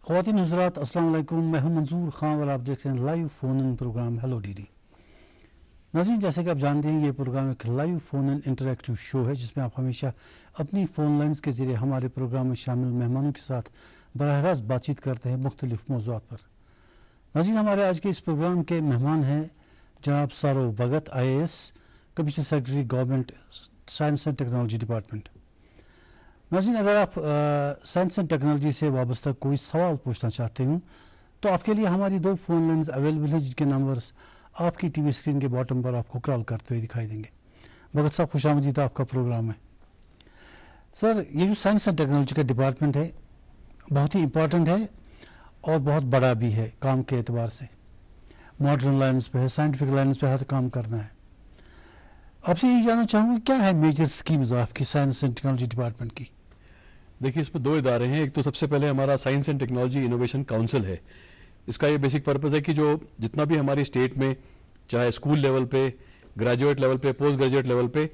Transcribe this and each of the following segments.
ख़वातीन हज़रात अस्सलाम वालेकुम, मैं हूं मंजूर खान और आप देख रहे हैं live phone in program hello DD. नाज़रीन, जैसे कि आप जानते हैं ये प्रोग्राम एक live phone in interactive show है जिसमें आप हमेशा अपनी फ़ोन लाइन्स के ज़रिए हमारे प्रोग्राम में शामिल मेहमानों के साथ बराह रास्त बातचीत करते हैं मुख्तलिफ मौज़ूआत पर। नाज़रीन, हमारे आज के इस प्रोग्राम के मेहमान हैं जनाब सारो भगत IAS, commissioner secretary government science and technology department. नाज़रीन, अगर आप साइंस एंड टेक्नोलॉजी से वाबस्ता कोई सवाल पूछना चाहते हो तो आपके लिए हमारी 2 फ़ोन लाइन्स अवेलेबल है जिनके नंबर्स आपकी टीवी स्क्रीन के बॉटम पर आपको कॉल करते हुए दिखाई देंगे। भगत साहब, खुशामदीद, आपका प्रोग्राम है। सर, ये जो साइंस एंड टेक्नोलॉजी का डिपार्टमेंट है बहुत ही इंपॉर्टेंट है और बहुत बड़ा भी है काम के एतबार से। मॉडर्न लाइन्स पे है, साइंटिफिक लाइन्स पे हर काम करना है। आपसे यही जानना चाहूँगा क्या है मेजर स्कीम्स आपकी साइंस एंड टेक्नोलॉजी डिपार्टमेंट की? देखिए, इसमें 2 इदारे हैं। एक तो सबसे पहले हमारा science and technology innovation council है। इसका ये बेसिक पर्पस है कि जो जितना भी हमारी स्टेट में चाहे स्कूल लेवल पे, ग्रेजुएट लेवल पे, पोस्ट ग्रेजुएट लेवल पे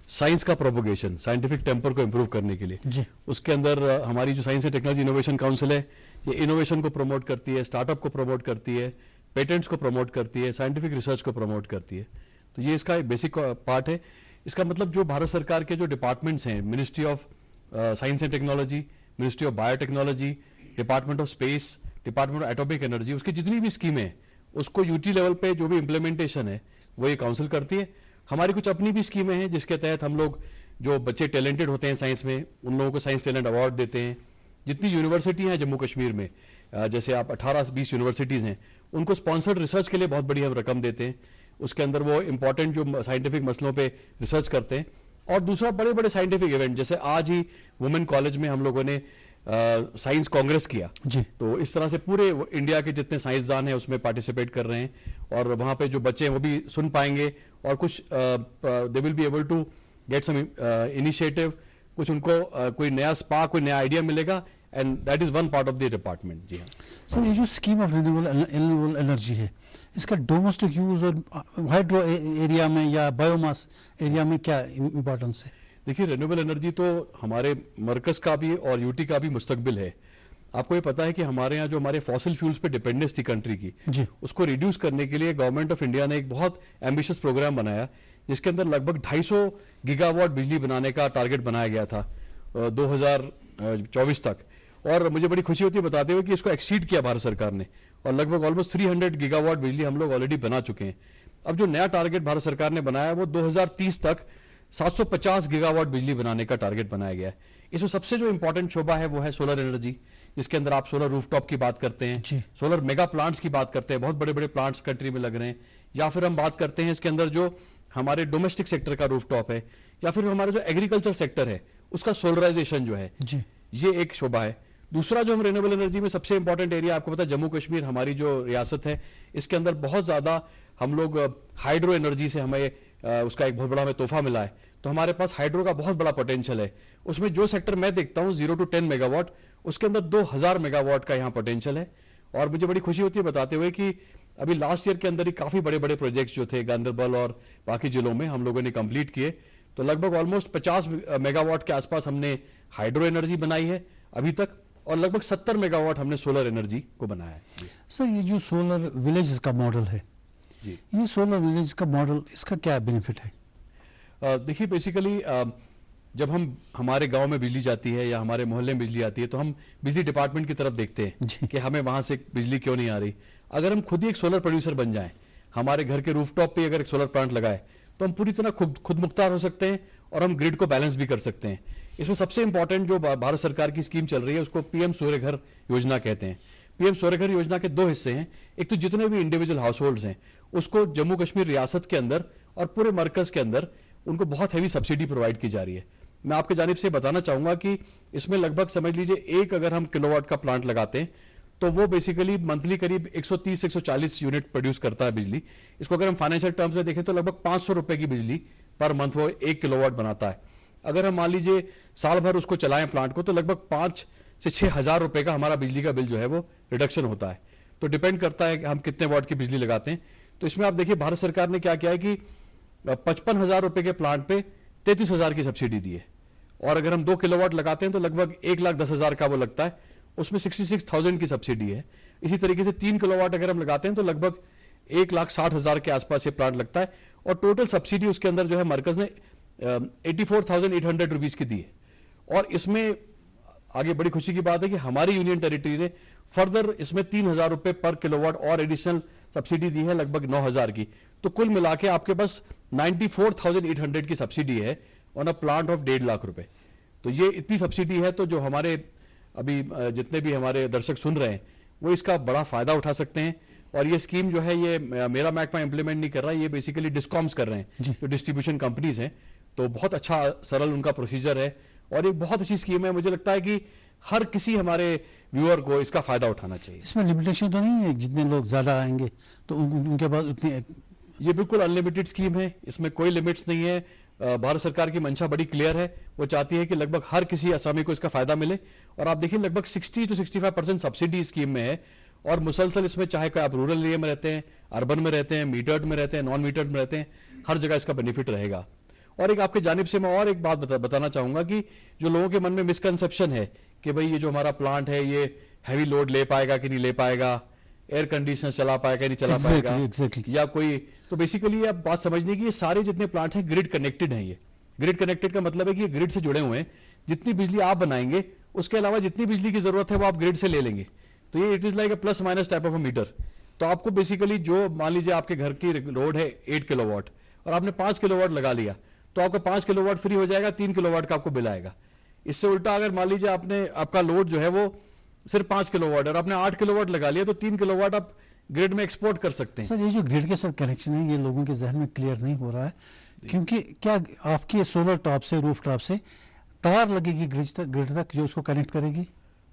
साइंस का प्रोपोगेशन, साइंटिफिक टेम्पर को इंप्रूव करने के लिए जी, उसके अंदर हमारी जो science and technology innovation council है ये इनोवेशन को प्रमोट करती है, स्टार्टअप को प्रमोट करती है, पेटेंट्स को प्रमोट करती है, साइंटिफिक रिसर्च को प्रमोट करती है। तो ये इसका एक बेसिक पार्ट है। इसका मतलब जो भारत सरकार के जो डिपार्टमेंट्स हैं, ministry of science and technology, ministry of biotechnology, department of space, department of atomic energy, उसकी जितनी भी स्कीमें हैं उसको यूटी लेवल पे जो भी इंप्लीमेंटेशन है वो ये काउंसिल करती है। हमारी कुछ अपनी भी स्कीमें हैं जिसके तहत हम लोग जो बच्चे टैलेंटेड होते हैं साइंस में उन लोगों को साइंस टैलेंट अवार्ड देते हैं। जितनी यूनिवर्सिटी हैं जम्मू कश्मीर में, जैसे आप 18-20 यूनिवर्सिटीज़ हैं, उनको स्पॉन्सर्ड रिसर्च के लिए बहुत बड़ी हम रकम देते हैं। उसके अंदर वो इंपॉर्टेंट जो साइंटिफिक मसलों पे रिसर्च करते हैं। और दूसरा, बड़े बड़े साइंटिफिक इवेंट, जैसे आज ही वुमेन कॉलेज में हम लोगों ने साइंस कांग्रेस किया जी। तो इस तरह से पूरे इंडिया के जितने साइंसदान हैं उसमें पार्टिसिपेट कर रहे हैं और वहां पे जो बच्चे हैं वो भी सुन पाएंगे और कुछ they will be able to get some initiative, कुछ उनको कोई नया स्पार्क, कोई नया आइडिया मिलेगा and that is one part of the department. जी हाँ सर, ये जो स्कीम ऑफ रिन्यूएबल एनर्जी है इसका डोमेस्टिक यूज और हाइड्रो एरिया में या बायोमास एरिया में क्या इंपॉर्टेंस है? देखिए, रिन्यूएबल एनर्जी तो हमारे मरकज का भी और यूटी का भी मुस्तकबिल है। आपको ये पता है कि हमारे यहाँ जो हमारे फॉसिल फ्यूल्स पे डिपेंडेंस थी कंट्री की जी, उसको रिड्यूस करने के लिए गवर्नमेंट ऑफ इंडिया ने एक बहुत एम्बिशियस प्रोग्राम बनाया जिसके अंदर लगभग 250 गीगावाट बिजली बनाने का टारगेट बनाया गया था 2024 तक। और मुझे बड़ी खुशी होती है बताते हुए कि इसको एक्सीड किया भारत सरकार ने और लगभग ऑलमोस्ट 300 गीगावाट बिजली हम लोग ऑलरेडी बना चुके हैं। अब जो नया टारगेट भारत सरकार ने बनाया वो 2030 तक 750 गीगावाट बिजली बनाने का टारगेट बनाया गया है। इसमें सबसे जो इंपॉर्टेंट शोबा है वो है सोलर एनर्जी, जिसके अंदर आप सोलर रूफटॉप की बात करते हैं, सोलर मेगा प्लांट्स की बात करते हैं, बहुत बड़े बड़े प्लांट्स कंट्री में लग रहे हैं, या फिर हम बात करते हैं इसके अंदर जो हमारे डोमेस्टिक सेक्टर का रूफटॉप है, या फिर हमारा जो एग्रीकल्चर सेक्टर है उसका सोलराइजेशन जो है जी, ये एक शोबा है। दूसरा जो हम रिन्यूएबल एनर्जी में सबसे इंपॉर्टेंट एरिया, आपको पता है जम्मू कश्मीर हमारी जो रियासत है इसके अंदर बहुत ज्यादा हम लोग हाइड्रो एनर्जी से हमें उसका एक बहुत बड़ा हमें तोहफा मिला है। तो हमारे पास हाइड्रो का बहुत बड़ा पोटेंशियल है। उसमें जो सेक्टर मैं देखता हूं 0 to 10 मेगावाट, उसके अंदर 2000 मेगावाट का यहां पोटेंशियल है। और मुझे बड़ी खुशी होती है बताते हुए कि अभी लास्ट ईयर के अंदर ही काफी बड़े बड़े प्रोजेक्ट्स जो थे गांधरबल और बाकी जिलों में हम लोगों ने कंप्लीट किए। तो लगभग ऑलमोस्ट 50 मेगावाट के आसपास हमने हाइड्रो एनर्जी बनाई है अभी तक और लगभग 70 मेगावाट हमने सोलर एनर्जी को बनाया है। सर, ये जो सोलर विलेज का मॉडल है जी, ये सोलर विलेज का मॉडल, इसका क्या बेनिफिट है? देखिए, बेसिकली जब हमारे गांव में बिजली जाती है या हमारे मोहल्ले में बिजली आती है तो हम बिजली डिपार्टमेंट की तरफ देखते हैं कि हमें वहां से बिजली क्यों नहीं आ रही। अगर हम खुद ही एक सोलर प्रोड्यूसर बन जाएं, हमारे घर के रूफटॉप पे अगर एक सोलर प्लांट लगाए तो हम पूरी तरह खुद मुख्तार हो सकते हैं और हम ग्रिड को बैलेंस भी कर सकते हैं। इसमें सबसे इंपॉर्टेंट जो भारत सरकार की स्कीम चल रही है उसको पीएम सूर्य घर योजना कहते हैं। पीएम सूर्य घर योजना के 2 हिस्से हैं। एक तो जितने भी इंडिविजुअल हाउस होल्ड्स हैं उसको जम्मू कश्मीर रियासत के अंदर और पूरे मरकज के अंदर उनको बहुत हैवी सब्सिडी प्रोवाइड की जा रही है। मैं आपके जानिब से बताना चाहूंगा कि इसमें लगभग समझ लीजिए एक अगर हम किलोवाट का प्लांट लगाते हैं तो वो बेसिकली मंथली करीब 130-140 यूनिट प्रोड्यूस करता है बिजली। इसको अगर हम फाइनेंशियल टर्म्स में देखें तो लगभग 500 रुपए की बिजली पर मंथ वो 1 किलोवाट बनाता है। अगर हम मान लीजिए साल भर उसको चलाएं प्लांट को तो लगभग 5 से 6 हजार रुपए का हमारा बिजली का बिल जो है वो रिडक्शन होता है। तो डिपेंड करता है कि हम कितने वाट की बिजली लगाते हैं। तो इसमें आप देखिए भारत सरकार ने क्या किया है कि 55,000 रुपए के प्लांट पे 33,000 की सब्सिडी दी है और अगर हम 2 किलोवाट लगाते हैं तो लगभग 1,10,000 का वो लगता है उसमें 66,000 की सब्सिडी है। इसी तरीके से 3 किलोवाट अगर हम लगाते हैं तो लगभग 1,60,000 के आसपास ये प्लांट लगता है, और टोटल सब्सिडी उसके अंदर जो है मरकज ने 84,800 रुपीज की दी है। और इसमें आगे बड़ी खुशी की बात है कि हमारी यूनियन टेरिटरी ने फर्दर इसमें 3,000 रुपए पर किलोवाट और एडिशनल सब्सिडी दी है, लगभग 9,000 की। तो कुल मिला के आपके पास 94,800 की सब्सिडी है on a plant of 1.5 lakh रुपए। तो ये इतनी सब्सिडी है, तो जो हमारे अभी जितने भी हमारे दर्शक सुन रहे हैं वो इसका बड़ा फायदा उठा सकते हैं। और ये स्कीम जो है ये मेरा महकमा इंप्लीमेंट नहीं कर रहा है, ये बेसिकली डिस्कॉम्स कर रहे हैं, जो डिस्ट्रीब्यूशन कंपनीज हैं। तो बहुत अच्छा सरल उनका प्रोसीजर है और एक बहुत अच्छी स्कीम है। मुझे लगता है कि हर किसी हमारे व्यूअर को इसका फायदा उठाना चाहिए। इसमें लिमिटेशन तो नहीं है, जितने लोग ज्यादा आएंगे तो उनके पास उतनी? ये बिल्कुल अनलिमिटेड स्कीम है, इसमें कोई लिमिट्स नहीं है। भारत सरकार की मंशा बड़ी क्लियर है, वो चाहती है कि लगभग हर किसी असामी को इसका फायदा मिले। और आप देखिए लगभग 60 to 65% सब्सिडी स्कीम में है, और मुसलसल इसमें चाहे कोई आप रूरल एरिया में रहते हैं, अर्बन में रहते हैं, मीटर्ड में रहते हैं, नॉन मीटर्ड में रहते हैं, हर जगह इसका बेनिफिट रहेगा। और एक आपके जानिब से मैं और एक बात बताना चाहूंगा कि जो लोगों के मन में मिसकंसेप्शन है कि भाई ये जो हमारा प्लांट है ये हैवी लोड ले पाएगा कि नहीं ले पाएगा, एयर कंडीशनर चला पाएगा नहीं चला पाएगा, या कोई, तो बेसिकली आप बात समझने की ये सारे जितने प्लांट हैं ग्रिड कनेक्टेड हैं। ये ग्रिड कनेक्टेड का मतलब है कि ये ग्रिड से जुड़े हुए हैं। जितनी बिजली आप बनाएंगे उसके अलावा जितनी बिजली की जरूरत है वो आप ग्रिड से ले लेंगे। तो ये it is like a plus minus type of a meter. तो आपको बेसिकली जो मान लीजिए आपके घर की लोड है 8 किलोवाट और आपने 5 किलोवाट लगा लिया, तो आपका 5 किलोवाट फ्री हो जाएगा, 3 किलोवाट का आपको बिल आएगा। इससे उल्टा अगर मान लीजिए आपने आपका लोड जो है वो सिर्फ 5 किलोवाट और आपने 8 किलोवाट लगा लिया, तो 3 किलोवाट आप ग्रिड में एक्सपोर्ट कर सकते हैं। सर ये जो ग्रिड के साथ कनेक्शन है ये लोगों के जहन में क्लियर नहीं हो रहा है, क्योंकि क्या आपकी सोलर टॉप से, रूफ टॉप से तार लगेगी ग्रिड तक जो उसको कनेक्ट करेगी?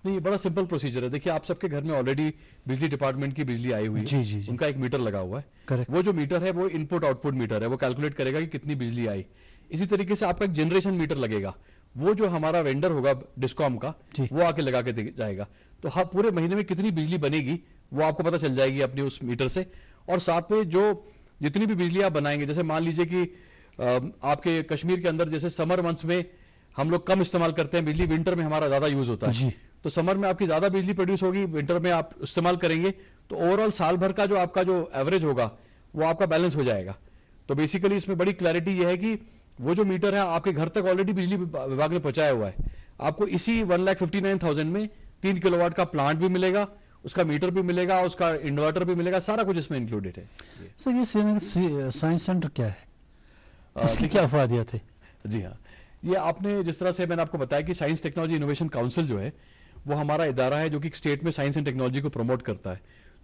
नहीं, ये बड़ा सिंपल प्रोसीजर है। देखिए आप सबके घर में ऑलरेडी बिजली डिपार्टमेंट की बिजली आई हुई है, जी जी जी। उनका एक मीटर लगा हुआ है। करेक्ट। वो जो मीटर है वो इनपुट आउटपुट मीटर है, वो कैलकुलेट करेगा कि कितनी बिजली आई। इसी तरीके से आपका एक जनरेशन मीटर लगेगा, वो जो हमारा वेंडर होगा डिस्कॉम का वो आके लगा के जाएगा। तो हाँ, पूरे महीने में कितनी बिजली बनेगी वो आपको पता चल जाएगी अपनी उस मीटर से। और साथ में जो जितनी भी बिजली आप बनाएंगे, जैसे मान लीजिए कि आपके कश्मीर के अंदर जैसे समर मंथ्स में हम लोग कम इस्तेमाल करते हैं बिजली, विंटर में हमारा ज्यादा यूज होता है। तो समर में आपकी ज्यादा बिजली प्रोड्यूस होगी, विंटर में आप इस्तेमाल करेंगे, तो ओवरऑल साल भर का जो आपका जो एवरेज होगा वो आपका बैलेंस हो जाएगा। तो बेसिकली इसमें बड़ी क्लैरिटी ये है कि वो जो मीटर है आपके घर तक ऑलरेडी बिजली विभाग ने पहुंचाया हुआ है। आपको इसी 1,59,000 में 3 किलोवाट का प्लांट भी मिलेगा, उसका मीटर भी मिलेगा, उसका इन्वर्टर भी मिलेगा, सारा कुछ इसमें इंक्लूडेड है। सर ये श्रीनगर साइंस सेंटर क्या है, इसकी क्या फायदियत है? जी हाँ, ये आपने जिस तरह से मैंने आपको बताया कि साइंस टेक्नोलॉजी इनोवेशन काउंसिल जो है वो हमारा इदारा है जो कि स्टेट में साइंस एंड टेक्नोलॉजी को प्रमोट करता है।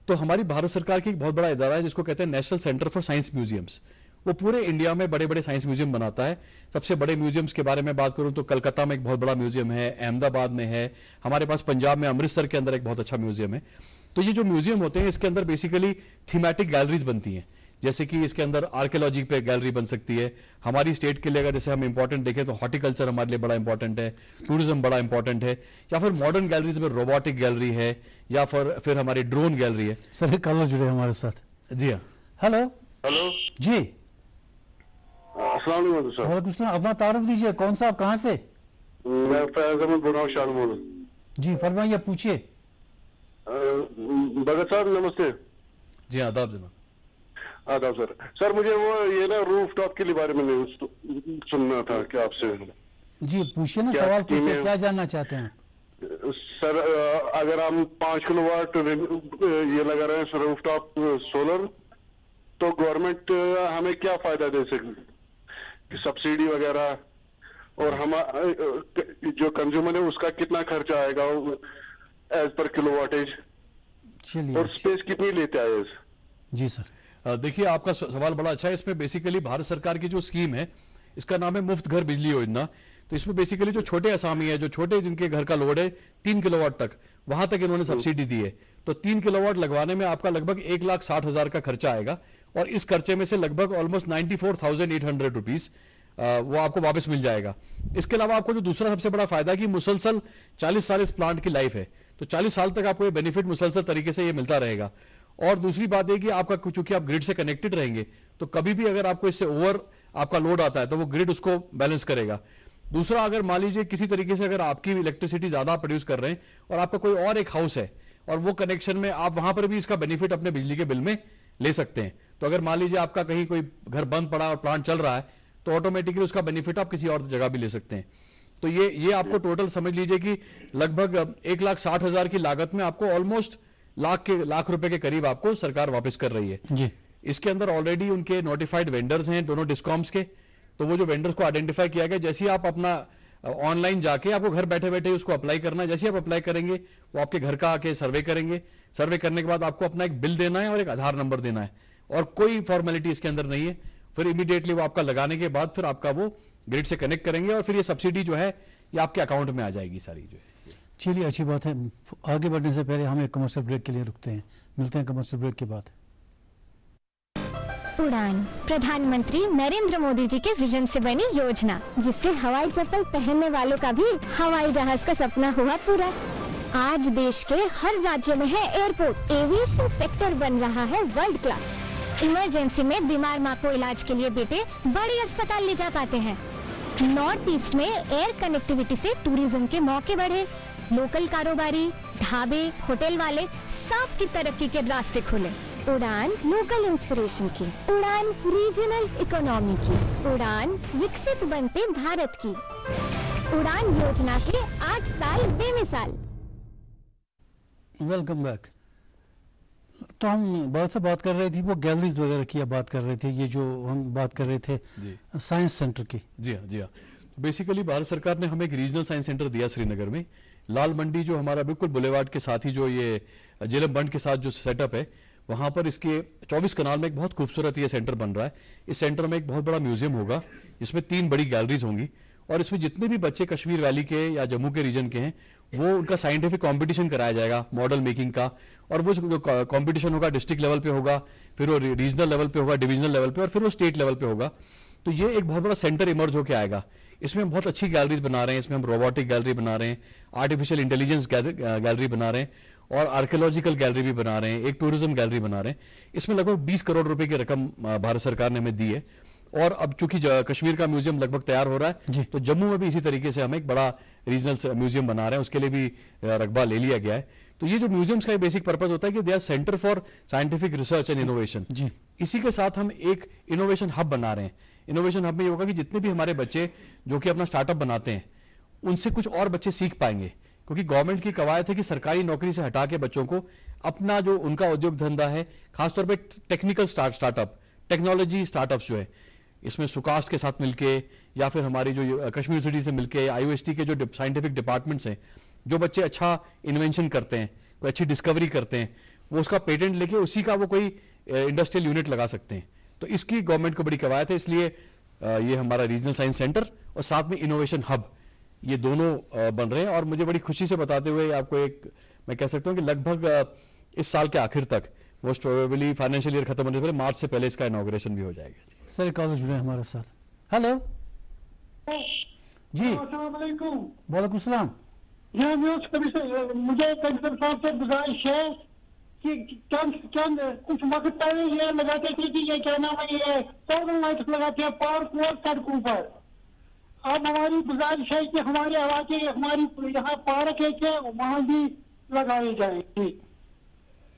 तो हमारी भारत सरकार की एक बहुत बड़ा इदारा है जिसको कहते हैं national centre for science museums. वो पूरे इंडिया में बड़े बड़े साइंस म्यूजियम बनाता है। सबसे बड़े म्यूजियम्स के बारे में बात करूं तो कलकत्ता में एक बहुत बड़ा म्यूजियम है, अहमदाबाद में है, हमारे पास पंजाब में अमृतसर के अंदर एक बहुत अच्छा म्यूजियम है। तो ये जो म्यूजियम होते हैं इसके अंदर बेसिकली थीमेटिक गैलरीज बनती हैं, जैसे कि इसके अंदर आर्कियोलॉजी पे गैलरी बन सकती है। हमारी स्टेट के लिए अगर जैसे हम इंपॉर्टेंट देखें तो हॉर्टिकल्चर हमारे लिए बड़ा इंपॉर्टेंट है, टूरिज्म बड़ा इंपॉर्टेंट है, या फिर मॉडर्न गैलरीज में रोबोटिक गैलरी है, या फिर हमारी ड्रोन गैलरी है। सर एक कॉलर जुड़े हमारे साथ। जी हाँ, हेलो। हेलो जी, अस्सलाम वालेकुम सर। वालेकुम सलाम। अपना तारुफ दीजिए, कौन सा, आप कहाँ से? मैं फैज अहमद बोल रहा हूँ शालमोल। जी फरमाइए, पूछिए। भगत साहब नमस्ते। जी हाँ, आदाब जनाब। आदाब सर। सर मुझे वो ये ना रूफ टॉप के बारे में न्यूज सुनना था कि आपसे। जी पूछिए ना, सवाल पूछिए, क्या जानना चाहते हैं? सर अगर हम 5 किलोवाट ये लगा रहे हैं रूफ टॉप सोलर, तो गवर्नमेंट हमें क्या फायदा दे सकती, सब्सिडी वगैरह, और हम जो कंज्यूमर है उसका कितना खर्चा आएगा एज पर किलोवाटेज, और स्पेस कितनी लेते आए? जी सर। देखिए आपका सवाल बड़ा अच्छा है। इसमें बेसिकली भारत सरकार की जो स्कीम है इसका नाम है मुफ्त घर बिजली योजना। तो इसमें बेसिकली जो छोटे असामी है, जो छोटे जिनके घर का लोड है 3 किलोवाट तक, वहां तक इन्होंने सब्सिडी दी है। तो 3 किलोवाट लगवाने में आपका लगभग 1,60,000 का खर्चा आएगा, और इस खर्चे में से लगभग ऑलमोस्ट 94,800 रुपीज वो आपको वापस मिल जाएगा। इसके अलावा आपको जो दूसरा सबसे बड़ा फायदा है कि मुसलसल 40 साल इस प्लांट की लाइफ है, तो 40 साल तक आपको ये बेनिफिट मुसलसल तरीके से ये मिलता रहेगा। और दूसरी बात है कि आपका चूंकि आप ग्रिड से कनेक्टेड रहेंगे, तो कभी भी अगर आपको इससे ओवर आपका लोड आता है तो वो ग्रिड उसको बैलेंस करेगा। दूसरा, अगर मान लीजिए किसी तरीके से अगर आपकी इलेक्ट्रिसिटी ज्यादा प्रोड्यूस कर रहे हैं और आपका कोई और एक हाउस है और वो कनेक्शन में आप वहां पर भी इसका बेनिफिट अपने बिजली के बिल में ले सकते हैं। तो अगर मान लीजिए आपका कहीं कोई घर बंद पड़ा और प्लांट चल रहा है तो ऑटोमेटिकली उसका बेनिफिट आप किसी और जगह भी ले सकते हैं। तो ये आपको टोटल समझ लीजिए कि लगभग 1,60,000 की लागत में आपको ऑलमोस्ट लाख रुपए के करीब आपको सरकार वापस कर रही है जी। इसके अंदर ऑलरेडी उनके नोटिफाइड वेंडर्स हैं दोनों डिस्कॉम्स के, तो वो जो वेंडर्स को आइडेंटिफाई किया गया, जैसे ही आप अपना ऑनलाइन जाके आपको घर बैठे बैठे उसको अप्लाई करना है। जैसे ही आप अप्लाई करेंगे वो आपके घर का आके सर्वे करेंगे, सर्वे करने के बाद आपको अपना एक बिल देना है और एक आधार नंबर देना है और कोई फॉर्मेलिटी इसके अंदर नहीं है। फिर इमीडिएटली वो आपका लगाने के बाद फिर आपका वो ग्रिड से कनेक्ट करेंगे और फिर ये सब्सिडी जो है ये आपके अकाउंट में आ जाएगी सारी जो है। चलिए, अच्छी बात है। आगे बढ़ने से पहले हम एक कमर्शियल ब्रेक के लिए रुकते हैं, मिलते हैं कमर्शियल ब्रेक के बाद। उड़ान, प्रधानमंत्री नरेंद्र मोदी जी के विजन से बनी योजना, जिससे हवाई चप्पल पहनने वालों का भी हवाई जहाज का सपना हुआ पूरा। आज देश के हर राज्य में है एयरपोर्ट। एविएशन सेक्टर बन रहा है वर्ल्ड क्लास। इमरजेंसी में बीमार माँ को इलाज के लिए बेटे बड़े अस्पताल ले जा पाते हैं। नॉर्थ ईस्ट में एयर कनेक्टिविटी से टूरिज्म के मौके बढ़े। लोकल कारोबारी, ढाबे, होटल वाले सबकी तरक्की के रास्ते खुले। उड़ान लोकल इंस्पिरेशन की, उड़ान रीजनल इकोनॉमी की, उड़ान विकसित बनते भारत की। उड़ान योजना के 8 साल बेमिसाल। Welcome back. तो हम बहुत से बात कर रहे थे, वो गैलरीज वगैरह की अब बात कर रहे थे, ये जो हम बात कर रहे थे साइंस सेंटर की। जी हाँ, जी हाँ। बेसिकली भारत सरकार ने हमें एक रीजनल साइंस सेंटर दिया श्रीनगर में। लाल मंडी जो हमारा बिल्कुल बुलेवार्ड के साथ ही जो ये जेलम बंड के साथ जो सेटअप है, वहां पर इसके 24 कनाल में एक बहुत खूबसूरत ये सेंटर बन रहा है। इस सेंटर में एक बहुत बड़ा म्यूजियम होगा, इसमें 3 बड़ी गैलरीज होंगी और इसमें जितने भी बच्चे कश्मीर वैली के या जम्मू के रीजन के हैं वो उनका साइंटिफिक कंपटीशन कराया जाएगा मॉडल मेकिंग का। और वो जो कंपटीशन होगा डिस्ट्रिक्ट लेवल पे होगा, फिर वो रीजनल लेवल पे होगा, डिवीजनल लेवल पे, और फिर वो स्टेट लेवल पे होगा। तो ये एक बहुत बड़ा सेंटर इमर्ज होकर आएगा। इसमें हम बहुत अच्छी गैलरीज बना रहे हैं। इसमें हम रोबोटिक गैलरी बना रहे हैं, आर्टिफिशियल इंटेलिजेंस गैलरी बना रहे हैं और आर्कियोलॉजिकल गैलरी भी बना रहे हैं, एक टूरिज्म गैलरी बना रहे हैं। इसमें लगभग 20 करोड़ रुपए की रकम भारत सरकार ने हमें दी है। और अब चूंकि कश्मीर का म्यूजियम लगभग तैयार हो रहा है, तो जम्मू में भी इसी तरीके से हम एक बड़ा रीजनल म्यूजियम बना रहे हैं, उसके लिए भी रकबा ले लिया गया है। तो ये जो म्यूजियम्स का बेसिक पर्पज होता है कि they are centre for scientific research and innovation. इसी के साथ हम एक इनोवेशन हब बना रहे हैं। इनोवेशन हब में ये होगा कि जितने भी हमारे बच्चे जो कि अपना स्टार्टअप बनाते हैं उनसे कुछ और बच्चे सीख पाएंगे, क्योंकि गवर्नमेंट की कवायद है कि सरकारी नौकरी से हटा के बच्चों को अपना जो उनका उद्योग धंधा है, खासतौर पे टेक्निकल स्टार्टअप, टेक्नोलॉजी स्टार्टअप्स जो है, इसमें सुकास्ट के साथ मिलके या फिर हमारी जो कश्मीर यूनिवर्सिटी से मिलके IOST के जो साइंटिफिक डिपार्टमेंट्स हैं, जो बच्चे अच्छा इन्वेंशन करते हैं, कोई अच्छी डिस्कवरी करते हैं, वो उसका पेटेंट लेके उसी का वो कोई इंडस्ट्रियल यूनिट लगा सकते हैं। तो इसकी गवर्नमेंट को बड़ी कवायद है, इसलिए ये हमारा रीजनल साइंस सेंटर और साथ में इनोवेशन हब, ये दोनों बन रहे हैं। और मुझे बड़ी खुशी से बताते हुए आपको एक मैं कह सकता हूं कि लगभग इस साल के आखिर तक, मोस्ट प्रोबेबली फाइनेंशियल ईयर खत्म होने से पहले मार्च से पहले इसका इनॉग्रेशन भी हो जाएगा। सर कॉलेज जुड़े हमारे साथ। हेलो जी, वालेकुम सलाम। मुझे कमिश्नर साहब से गुजारिश है कि चंद कुछ वक्त पहले ये लगाते थे कि ये क्या नाम है, ये सोलर लाइट लगाते हैं पार्क और सड़कों पर। अब हमारी गुजारिश है कि हमारे इलाके, हमारी यहाँ पार्क है क्या, वहाँ भी लगाए जाए।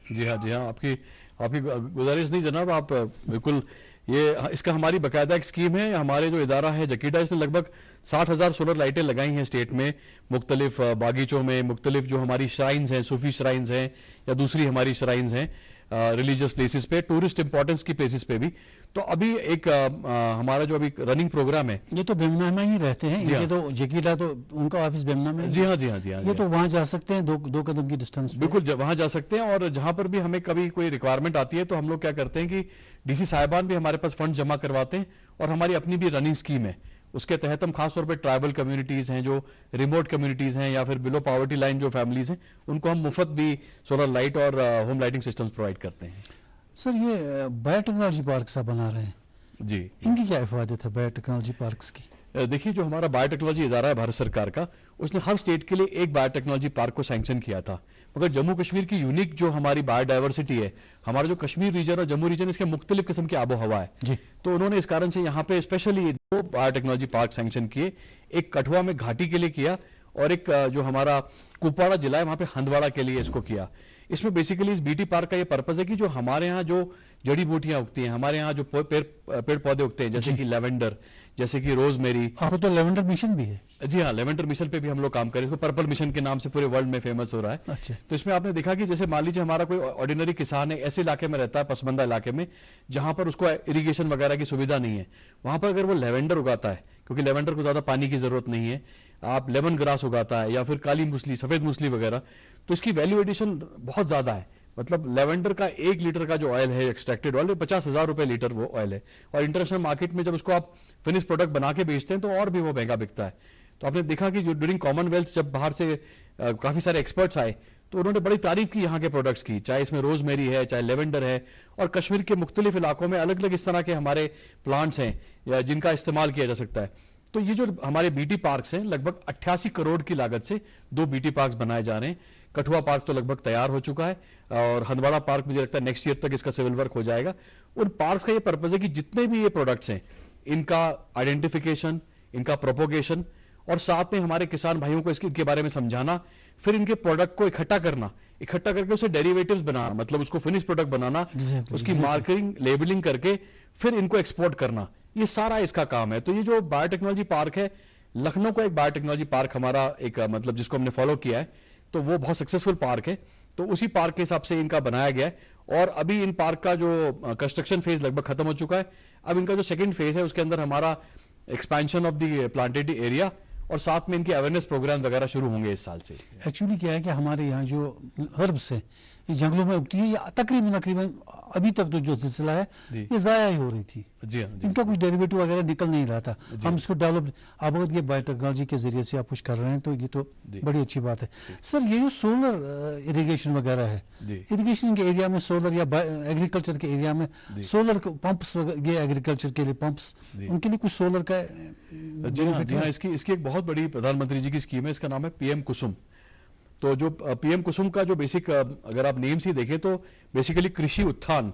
जी हाँ, जी हाँ, आपकी गुजारिश नहीं जनाब, आप बिल्कुल ये इसका हमारी बाकायदा एक स्कीम है। हमारे जो इदारा है जकीडा, इसने लगभग 60,000 सोलर लाइटें लगाई हैं स्टेट में, मुख्तलिफ बागीचों में, मुख्तलिफ जो हमारी श्राइन्स हैं, सूफी श्राइन्स हैं या दूसरी हमारी श्राइन्स हैं रिलीजियस प्लेसेस पे, टूरिस्ट इंपॉर्टेंस की प्लेसेस पे भी। तो अभी एक हमारा जो अभी रनिंग प्रोग्राम है, ये तो बेमना में ही रहते हैं, ये तो जकीला तो उनका ऑफिस बेमना में। जी हाँ, जी हाँ, जी हाँ, ये तो वहां जा सकते हैं, दो कदम की डिस्टेंस। बिल्कुल वहां जा सकते हैं। और जहां पर भी हमें कभी कोई रिक्वायरमेंट आती है तो हम लोग क्या करते हैं कि DC साहिबान भी हमारे पास फंड जमा करवाते हैं और हमारी अपनी भी रनिंग स्कीम है, उसके तहत हम खासतौर पर ट्राइबल कम्युनिटीज हैं, जो रिमोट कम्युनिटीज हैं या फिर बिलो पॉवर्टी लाइन जो फैमिलीज हैं, उनको हम मुफ्त भी सोलर लाइट और होम लाइटिंग सिस्टम्स प्रोवाइड करते हैं। सर ये बायोटेक्नोलॉजी पार्क सा बना रहे हैं जी, इनकी क्या इफादत है बायोटेक्नोलॉजी पार्क्स की? देखिए, जो हमारा बायोटेक्नोलॉजी इदारा है भारत सरकार का, उसने हर स्टेट के लिए एक बायोटेक्नोलॉजी पार्क को सैंक्शन किया था। मगर जम्मू कश्मीर की यूनिक जो हमारी बायोडाइवर्सिटी है, हमारा जो कश्मीर रीजन और जम्मू रीजन, इसके मुख्तलिफ किस्म की आबो हवा है जी। तो उन्होंने इस कारण से यहाँ पे स्पेशली 2 बायोटेक्नोलॉजी पार्क सैंक्शन किए। एक कठुआ में घाटी के लिए किया और एक जो हमारा कुपवाड़ा जिला है वहां पे हंदवाड़ा के लिए इसको किया। इसमें बेसिकली इस बीटी पार्क का ये पर्पस है कि जो हमारे यहाँ जो जड़ी बूटियां उगती हैं, हमारे यहाँ जो पेड़ पौधे उगते हैं, जैसे कि लेवेंडर, जैसे कि रोजमेरी। आपको तो लेवेंडर मिशन भी है? जी हाँ, लेवेंडर मिशन पे भी हम लोग काम करें, इसको पर्पल मिशन के नाम से पूरे वर्ल्ड में फेमस हो रहा है। अच्छा। तो इसमें आपने देखा कि जैसे मान लीजिए हमारा कोई ऑर्डिनरी किसान है, ऐसे इलाके में रहता है, पसमंदा इलाके में, जहां पर उसको इरिगेशन वगैरह की सुविधा नहीं है, वहां पर अगर वो लेवेंडर उगाता है, क्योंकि लेवेंडर को ज्यादा पानी की जरूरत नहीं है, आप लेमन ग्रास उगाता है या फिर काली मूसली, सफेद मूसली वगैरह, तो इसकी वैल्यू एडिशन बहुत ज्यादा है। मतलब लेवेंडर का 1 लीटर का जो ऑयल है, एक्सट्रैक्टेड ऑयल, 50,000 रुपए लीटर वो ऑयल है। और इंटरनेशनल मार्केट में जब उसको आप फिनिश प्रोडक्ट बना के बेचते हैं तो और भी वो महंगा बिकता है। तो आपने देखा कि जो ड्यूरिंग कॉमनवेल्थ जब बाहर से काफी सारे एक्सपर्ट्स आए तो उन्होंने बड़ी तारीफ की यहाँ के प्रोडक्ट्स की, चाहे इसमें रोजमेरी है, चाहे लेवेंडर है, और कश्मीर के मुख्तलिफ इलाकों में अलग अलग इस तरह के हमारे प्लांट्स हैं या जिनका इस्तेमाल किया जा सकता है। तो ये जो हमारे बीटी पार्क्स हैं, लगभग 88 करोड़ की लागत से 2 बीटी पार्क्स बनाए जा रहे हैं। कठुआ पार्क तो लगभग तैयार हो चुका है और हंदवाड़ा पार्क मुझे लगता है नेक्स्ट ईयर तक इसका सिविल वर्क हो जाएगा। उन पार्क्स का ये पर्पज है कि जितने भी ये प्रोडक्ट्स हैं, इनका आइडेंटिफिकेशन, इनका प्रोपोगेशन और साथ में हमारे किसान भाइयों को इनके बारे में समझाना, फिर इनके प्रोडक्ट को इकट्ठा करके उसे डेरिवेटिव्स बनाना, मतलब उसको फिनिश प्रोडक्ट बनाना, उसकी मार्केटिंग, लेबलिंग करके फिर इनको एक्सपोर्ट करना, ये सारा इसका काम है। तो ये जो बायोटेक्नोलॉजी पार्क है, लखनऊ का एक बायोटेक्नोलॉजी पार्क हमारा एक मतलब जिसको हमने फॉलो किया है, तो वो बहुत सक्सेसफुल पार्क है। तो उसी पार्क के हिसाब से इनका बनाया गया है और अभी इन पार्क का जो कंस्ट्रक्शन फेज लगभग खत्म हो चुका है। अब इनका जो सेकंड फेज है उसके अंदर हमारा expansion of the planted area और साथ में इनके अवेयरनेस प्रोग्राम वगैरह शुरू होंगे इस साल से। एक्चुअली क्या है कि हमारे यहाँ जो हर्ब्स है ये जंगलों में उगती है, या तकरीबन अभी तक तो जो सिलसिला है ये जाया ही हो रही थी। जी हाँ, इनका कुछ डेरिवेटिव वगैरह निकल नहीं रहा था। हम इसको डेवलप, अब अगर ये बायोटेक्नोलॉजी के जरिए से आप कुछ कर रहे हैं तो ये तो बड़ी अच्छी बात है। सर, ये जो सोलर इरिगेशन वगैरह है, इरिगेशन के एरिया में सोलर या एग्रीकल्चर के एरिया में सोलर पंप्स, ये एग्रीकल्चर के लिए पंप्स, उनके लिए कुछ सोलर का? जी हाँ, इसकी एक बहुत बड़ी प्रधानमंत्री जी की स्कीम है, इसका नाम है पीएम कुसुम। तो जो पीएम कुसुम का जो बेसिक अगर आप नेम से देखें तो बेसिकली कृषि उत्थान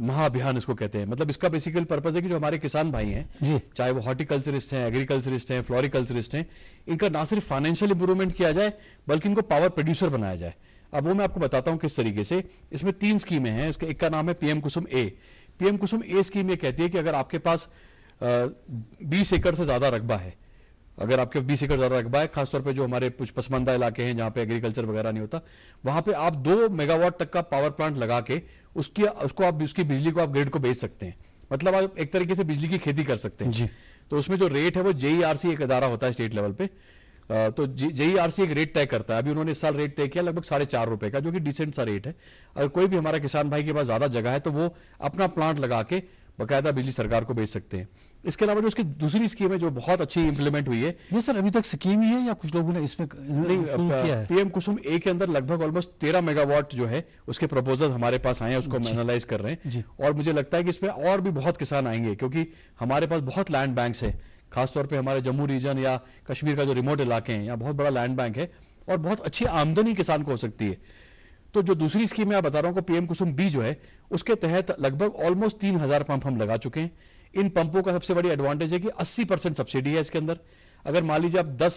महाअभियान इसको कहते हैं। मतलब इसका बेसिकल पर्पज है कि जो हमारे किसान भाई हैं, चाहे वो हॉर्टिकल्चरिस्ट हैं, एग्रीकल्चरिस्ट हैं, फ्लोरिकल्चरिस्ट हैं, इनका ना सिर्फ फाइनेंशियल इंप्रूवमेंट किया जाए बल्कि इनको पावर प्रोड्यूसर बनाया जाए। अब वो मैं आपको बताता हूं किस तरीके से। इसमें 3 स्कीमें हैं, इसका एक का नाम है पीएम कुसुम ए। पीएम कुसुम ए स्कीम ये कहती है कि अगर आपके पास 20 एकड़ से ज्यादा रकबा है, अगर आपके 20 एकड़ ज्यादा रकबा है, खासतौर पे जो हमारे कुछ पसमानदा इलाके हैं जहां पे एग्रीकल्चर वगैरह नहीं होता, वहां पे आप 2 मेगावाट तक का पावर प्लांट लगा के उसकी बिजली को आप ग्रिड को बेच सकते हैं। मतलब आप एक तरीके से बिजली की खेती कर सकते हैं जी। तो उसमें जो रेट है वो जेईआरसी एक अदारा होता है स्टेट लेवल पे, तो जेईआरसी एक रेट तय करता है। अभी उन्होंने इस साल रेट तय किया लगभग 4.5 रुपए का, जो कि डिसेंट सा रेट है। अगर कोई भी हमारा किसान भाई के पास ज्यादा जगह है तो वो अपना प्लांट लगा के बकायदा बिजली सरकार को बेच सकते हैं। इसके अलावा जो उसकी दूसरी स्कीम है जो बहुत अच्छी इंप्लीमेंट हुई है, ये सर अभी तक स्कीम ही है या कुछ लोगों ने इसमें किया है? पीएम कुसुम ए के अंदर लगभग ऑलमोस्ट 13 मेगावाट जो है उसके प्रपोजल हमारे पास आए हैं, उसको हम एनालाइज कर रहे हैं। और मुझे लगता है कि इसमें और भी बहुत किसान आएंगे, क्योंकि हमारे पास बहुत लैंड बैंक्स है, खासतौर पर हमारे जम्मू रीजन या कश्मीर का जो रिमोट इलाके हैं, यहाँ बहुत बड़ा लैंड बैंक है और बहुत अच्छी आमदनी किसान को हो सकती है। तो जो दूसरी स्कीम मैं आप बता रहा हूं, पीएम कुसुम बी जो है, उसके तहत लगभग ऑलमोस्ट 3000 पंप हम लगा चुके हैं। इन पंपों का सबसे बड़ी एडवांटेज है कि 80% सब्सिडी है इसके अंदर। अगर मान लीजिए आप 10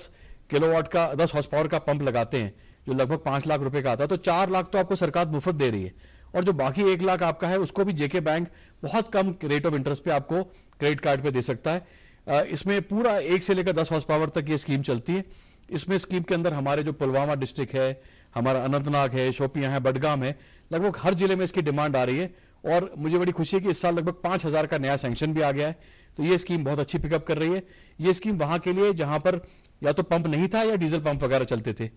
किलोवाट का 10 हॉर्स पावर का पंप लगाते हैं जो लगभग 5 लाख रुपए का आता है, तो 4 लाख तो आपको सरकार मुफ्त दे रही है और जो बाकी 1 लाख आपका है उसको भी जेके बैंक बहुत कम रेट ऑफ इंटरेस्ट पे आपको क्रेडिट कार्ड पे दे सकता है। इसमें पूरा 1 से लेकर 10 हॉर्स पावर तक ये स्कीम चलती है। इसमें स्कीम के अंदर हमारे जो पुलवामा डिस्ट्रिक्ट है, हमारा अनंतनाग है, शोपियां है, बडगाम है, लगभग हर जिले में इसकी डिमांड आ रही है। और मुझे बड़ी खुशी है कि इस साल लगभग 5000 का नया सैंक्शन भी आ गया है। तो ये स्कीम बहुत अच्छी पिकअप कर रही है। ये स्कीम वहां के लिए जहां पर या तो पंप नहीं था या डीजल पंप वगैरह चलते थे।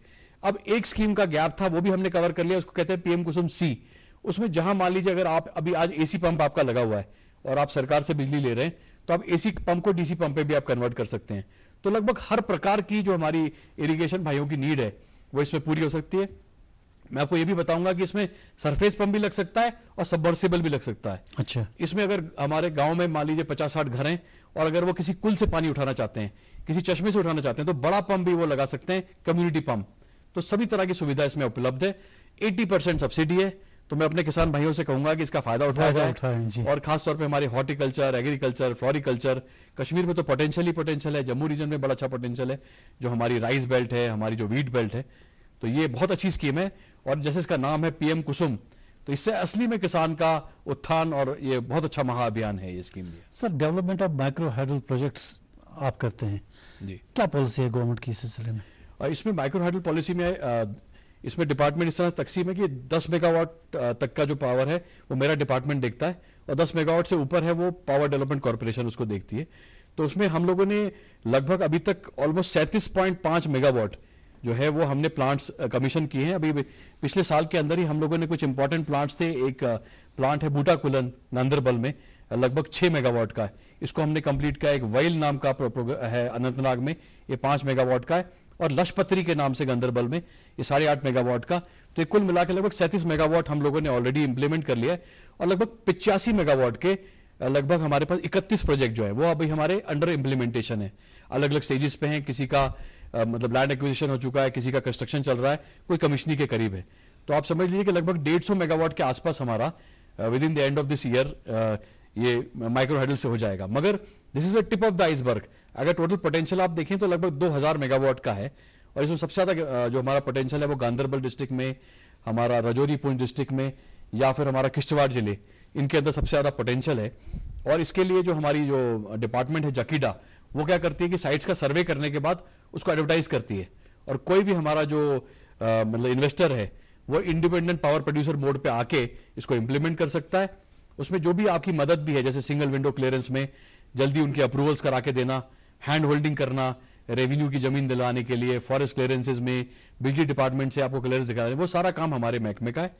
अब एक स्कीम का गैप था, वो भी हमने कवर कर लिया, उसको कहते हैं पीएम कुसुम सी। उसमें जहां मान लीजिए अगर आप अभी आज एसी पंप आपका लगा हुआ है और आप सरकार से बिजली ले रहे हैं, तो आप एसी पंप को डीसी पंप पे भी आप कन्वर्ट कर सकते हैं। तो लगभग हर प्रकार की जो हमारी इरिगेशन भाइयों की नीड है वो इसमें पूरी हो सकती है। मैं आपको ये भी बताऊंगा कि इसमें सरफेस पंप भी लग सकता है और सबमर्सिबल भी लग सकता है। अच्छा। इसमें अगर हमारे गांव में मान लीजिए 50-60 घर हैं, और अगर वो किसी कुल से पानी उठाना चाहते हैं, किसी चश्मे से उठाना चाहते हैं, तो बड़ा पंप भी वो लगा सकते हैं, कम्युनिटी पंप। तो सभी तरह की सुविधा इसमें उपलब्ध है। 80% सब्सिडी है। तो मैं अपने किसान भाइयों से कहूंगा कि इसका फायदा उठाया जाए, और खासतौर पे हमारे हॉर्टिकल्चर, एग्रीकल्चर, फ्लोरिकल्चर, कश्मीर में तो पोटेंशियल ही पोटेंशियल है, जम्मू रीजन में बड़ा अच्छा पोटेंशियल है, जो हमारी राइस बेल्ट है, हमारी जो वीट बेल्ट है। तो ये बहुत अच्छी स्कीम है, और जैसे इसका नाम है पीएम कुसुम, तो इससे असली में किसान का उत्थान, और ये बहुत अच्छा महाअभियान है ये scheme. Sir, development of micro hydel projects आप करते हैं जी, क्या पॉलिसी है गवर्नमेंट की इस सिलसिले में? और इसमें माइक्रो हाइडल पॉलिसी में इसमें डिपार्टमेंट इस तरह तकसीम है कि 10 मेगावाट तक का जो पावर है वो मेरा डिपार्टमेंट देखता है, और 10 मेगावाट से ऊपर है वो पावर डेवलपमेंट कॉर्पोरेशन उसको देखती है। तो उसमें हम लोगों ने लगभग अभी तक ऑलमोस्ट 37.5 मेगावाट जो है वो हमने प्लांट्स कमीशन किए हैं। अभी पिछले साल के अंदर ही हम लोगों ने कुछ इंपॉर्टेंट प्लांट्स थे। एक प्लांट है बूटाकुलन गांदरबल में, लगभग 6 मेगावाट का है, इसको हमने कंप्लीट किया। एक वैल नाम का है अनंतनाग में, ये 5 मेगावाट का है, और लशपत्री के नाम से गांदरबल में ये 8.5 मेगावाट का। तो ये कुल मिलाकर लगभग 37 मेगावाट हम लोगों ने ऑलरेडी इंप्लीमेंट कर लिया है, और लगभग 85 मेगावाट के लगभग हमारे पास 31 प्रोजेक्ट जो है वो अभी हमारे अंडर इंप्लीमेंटेशन है, अलग अलग स्टेजेस पे हैं। किसी का मतलब लैंड एक्विजिशन हो चुका है, किसी का कंस्ट्रक्शन चल रहा है, कोई कमीशनिंग के करीब है। तो आप समझ लीजिए कि लगभग 150 मेगावाट के आसपास हमारा with in the end of this year ये माइक्रो हाइडल से हो जाएगा। मगर this is a tip of the iceberg. अगर टोटल पोटेंशियल आप देखें तो लगभग 2000 मेगावाट का है, और इसमें सबसे ज्यादा जो हमारा पोटेंशियल है वो गांदरबल डिस्ट्रिक्ट में, हमारा रजौरी पुंछ डिस्ट्रिक्ट में, या फिर हमारा किश्तवाड़ जिले, इनके अंदर सबसे ज्यादा पोटेंशियल है। और इसके लिए जो हमारी जो डिपार्टमेंट है जकीडा, वो क्या करती है कि साइट्स का सर्वे करने के बाद उसको एडवर्टाइज करती है, और कोई भी हमारा जो मतलब इन्वेस्टर है वो इंडिपेंडेंट पावर प्रोड्यूसर मोड पे आके इसको इंप्लीमेंट कर सकता है। उसमें जो भी आपकी मदद भी है, जैसे सिंगल विंडो क्लियरेंस में जल्दी उनके अप्रूवल्स करा के देना, हैंड होल्डिंग करना, रेवेन्यू की जमीन दिलाने के लिए, फॉरेस्ट क्लियरेंसेज में बिजली डिपार्टमेंट से आपको क्लियरेंस दिखा रहे हैं, वो सारा काम हमारे महकमे का है।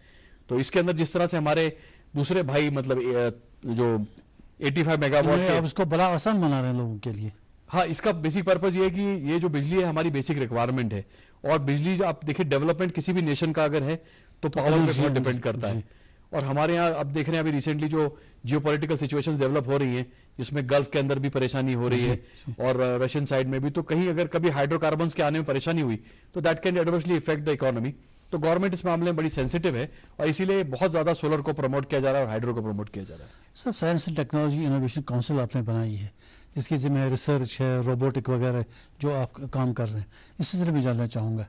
तो इसके अंदर जिस तरह से हमारे दूसरे भाई मतलब जो 85 मेगावाट, आप इसको बड़ा आसान बना रहे हैं लोगों के लिए। हाँ, इसका बेसिक पर्पज ये है कि ये जो बिजली है हमारी बेसिक रिक्वायरमेंट है, और बिजली आप देखिए डेवलपमेंट किसी भी नेशन का अगर है तो पावर पे बहुत डिपेंड करता है। और हमारे यहाँ अब देख रहे हैं अभी रिसेंटली जो जियोपॉलिटिकल सिचुएशंस डेवलप हो रही हैं, जिसमें गल्फ के अंदर भी परेशानी हो रही है और रशियन साइड में भी, तो कहीं अगर कभी हाइड्रोकार्बन्स के आने में परेशानी हुई तो that can adversely effect the economy. तो गवर्नमेंट इस मामले में बड़ी सेंसिटिव है, और इसीलिए बहुत ज्यादा सोलर को प्रमोट किया जा रहा है और हाइड्रो को प्रमोट किया जा रहा है। Sir, science and technology innovation council आपने बनाई है, जिसकी जिम्मे रिसर्च है, रोबोटिक वगैरह जो आप काम कर रहे हैं, इस सिलसिले में जानना चाहूंगा।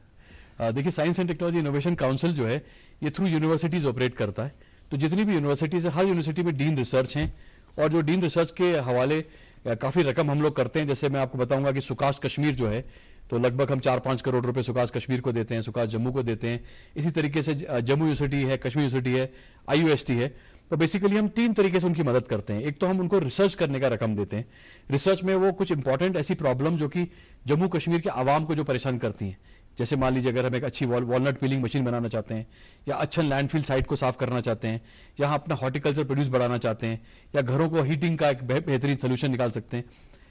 देखिए, science and technology innovation council जो है ये थ्रू यूनिवर्सिटीज ऑपरेट करता है। तो जितनी भी यूनिवर्सिटीज है, हर यूनिवर्सिटी में डीन रिसर्च हैं, और जो डीन रिसर्च के हवाले काफी रकम हम लोग करते हैं। जैसे मैं आपको बताऊंगा कि सुकाश कश्मीर जो है, तो लगभग हम 4-5 करोड़ रुपए सुकाश कश्मीर को देते हैं, सुकाश जम्मू को देते हैं। इसी तरीके से जम्मू यूनिवर्सिटी है, कश्मीर यूनिवर्सिटी है, IUST है। तो बेसिकली हम 3 तरीके से उनकी मदद करते हैं। एक तो हम उनको रिसर्च करने का रकम देते हैं, रिसर्च में वो कुछ इंपॉर्टेंट ऐसी प्रॉब्लम जो कि जम्मू कश्मीर के आवाम को जो परेशान करती हैं, जैसे मान लीजिए अगर हम एक अच्छी वॉलनट पीलिंग मशीन बनाना चाहते हैं, या अच्छा लैंडफिल साइट को साफ करना चाहते हैं, या अपना हॉर्टिकल्चर प्रोड्यूस बढ़ाना चाहते हैं, या घरों को हीटिंग का एक बेहतरीन सोल्यूशन निकाल सकते हैं,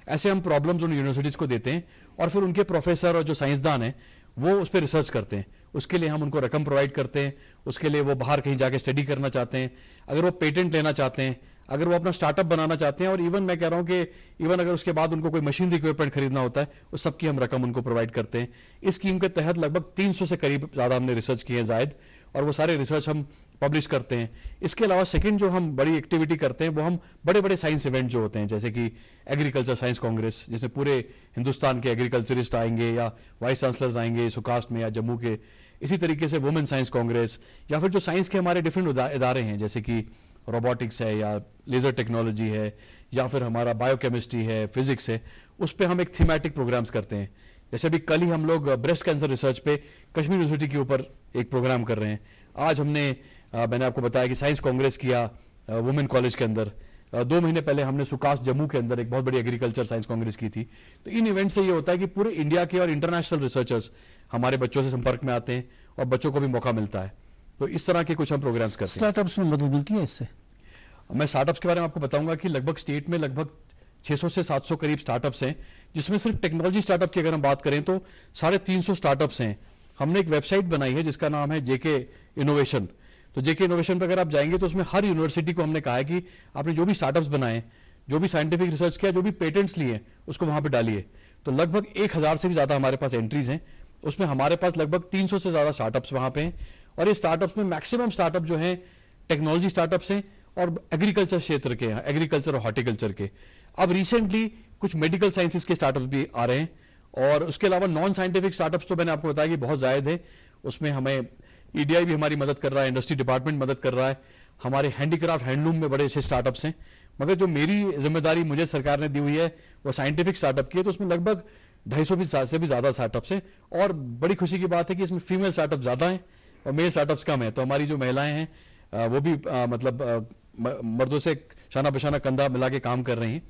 ऐसे हम प्रॉब्लम्स उन यूनिवर्सिटीज को देते हैं, और फिर उनके प्रोफेसर और जो साइंसदान हैं वो उस पर रिसर्च करते हैं। उसके लिए हम उनको रकम प्रोवाइड करते हैं, उसके लिए वो बाहर कहीं जाके स्टडी करना चाहते हैं, अगर वो पेटेंट लेना चाहते हैं, अगर वो अपना स्टार्टअप बनाना चाहते हैं, और इवन मैं कह रहा हूं कि इवन अगर उसके बाद उनको कोई मशीनरी इक्विपमेंट खरीदना होता है, उस सबकी हम रकम उनको प्रोवाइड करते हैं। इस स्कीम के तहत लगभग 300 से करीब ज्यादा हमने रिसर्च किए हैं जायद, और वो सारे रिसर्च हम पब्लिश करते हैं। इसके अलावा सेकंड जो हम बड़ी एक्टिविटी करते हैं वो हम बड़े बड़े साइंस इवेंट जो होते हैं, जैसे कि एग्रीकल्चर साइंस कांग्रेस, जिसमें पूरे हिंदुस्तान के एग्रीकल्चरिस्ट आएंगे, या वाइस चांसलर्स आएंगे सुकास्ट में या जम्मू के। इसी तरीके से वुमेन साइंस कांग्रेस, या फिर जो साइंस के हमारे डिफरेंट इदारे हैं, जैसे कि रोबोटिक्स है, या लेजर टेक्नोलॉजी है, या फिर हमारा बायोकेमिस्ट्री है, फिजिक्स है, उस पर हम एक थीमेटिक प्रोग्राम्स करते हैं। जैसे अभी कल ही हम लोग ब्रेस्ट कैंसर रिसर्च पे कश्मीर यूनिवर्सिटी के ऊपर एक प्रोग्राम कर रहे हैं। आज मैंने आपको बताया कि साइंस कांग्रेस किया वुमेन कॉलेज के अंदर। 2 महीने पहले हमने सुकाश जम्मू के अंदर एक बहुत बड़ी एग्रीकल्चर साइंस कांग्रेस की थी। तो इन इवेंट से ये होता है कि पूरे इंडिया के और इंटरनेशनल रिसर्चर्स हमारे बच्चों से संपर्क में आते हैं, और बच्चों को भी मौका मिलता है। तो इस तरह के कुछ हम प्रोग्राम्स करते हैं। स्टार्टअप्स में मदद मिलती है इससे? मैं स्टार्टअप्स के बारे में आपको बताऊंगा कि लगभग स्टेट में लगभग 600 से 700 करीब स्टार्टअप्स हैं, जिसमें सिर्फ टेक्नोलॉजी स्टार्टअप की अगर हम बात करें तो 350 स्टार्टअप्स हैं। हमने एक वेबसाइट बनाई है जिसका नाम है JK इनोवेशन। तो JK इनोवेशन पर अगर आप जाएंगे तो उसमें हर यूनिवर्सिटी को हमने कहा है कि आपने जो भी स्टार्टअप्स बनाए जो भी साइंटिफिक रिसर्च किया, जो भी पेटेंट्स लिए उसको वहां पे डालिए। तो लगभग 1000 से भी ज्यादा हमारे पास एंट्रीज हैं। उसमें हमारे पास लगभग 300 से ज्यादा स्टार्टअप्स वहां पे हैं, और ये स्टार्टअप्स में मैक्सिमम स्टार्टअप जो हैं टेक्नोलॉजी स्टार्टअप्स हैं और एग्रीकल्चर क्षेत्र के हैं, एग्रीकल्चर और हॉर्टिकल्चर के। अब रिसेंटली कुछ मेडिकल साइंसेज के स्टार्टअप्स भी आ रहे हैं, और उसके अलावा नॉन साइंटिफिक स्टार्टअप्स तो मैंने आपको बताया कि बहुत जायद है। उसमें हमें ईडीआई भी हमारी मदद कर रहा है, इंडस्ट्री डिपार्टमेंट मदद कर रहा है, हमारे हैंडीक्राफ्ट हैंडलूम में बड़े अच्छे स्टार्टअप्स हैं। मगर जो मेरी जिम्मेदारी मुझे सरकार ने दी हुई है वो साइंटिफिक स्टार्टअप की है, तो उसमें लगभग 250 से भी ज्यादा स्टार्टअप्स हैं। और बड़ी खुशी की बात है कि इसमें फीमेल स्टार्टअप ज्यादा हैं और मेल स्टार्टअप्स कम है। तो हमारी जो महिलाएं हैं वो भी मतलब मर्दों से शाना बशाना कंधा मिला के काम कर रही हैं,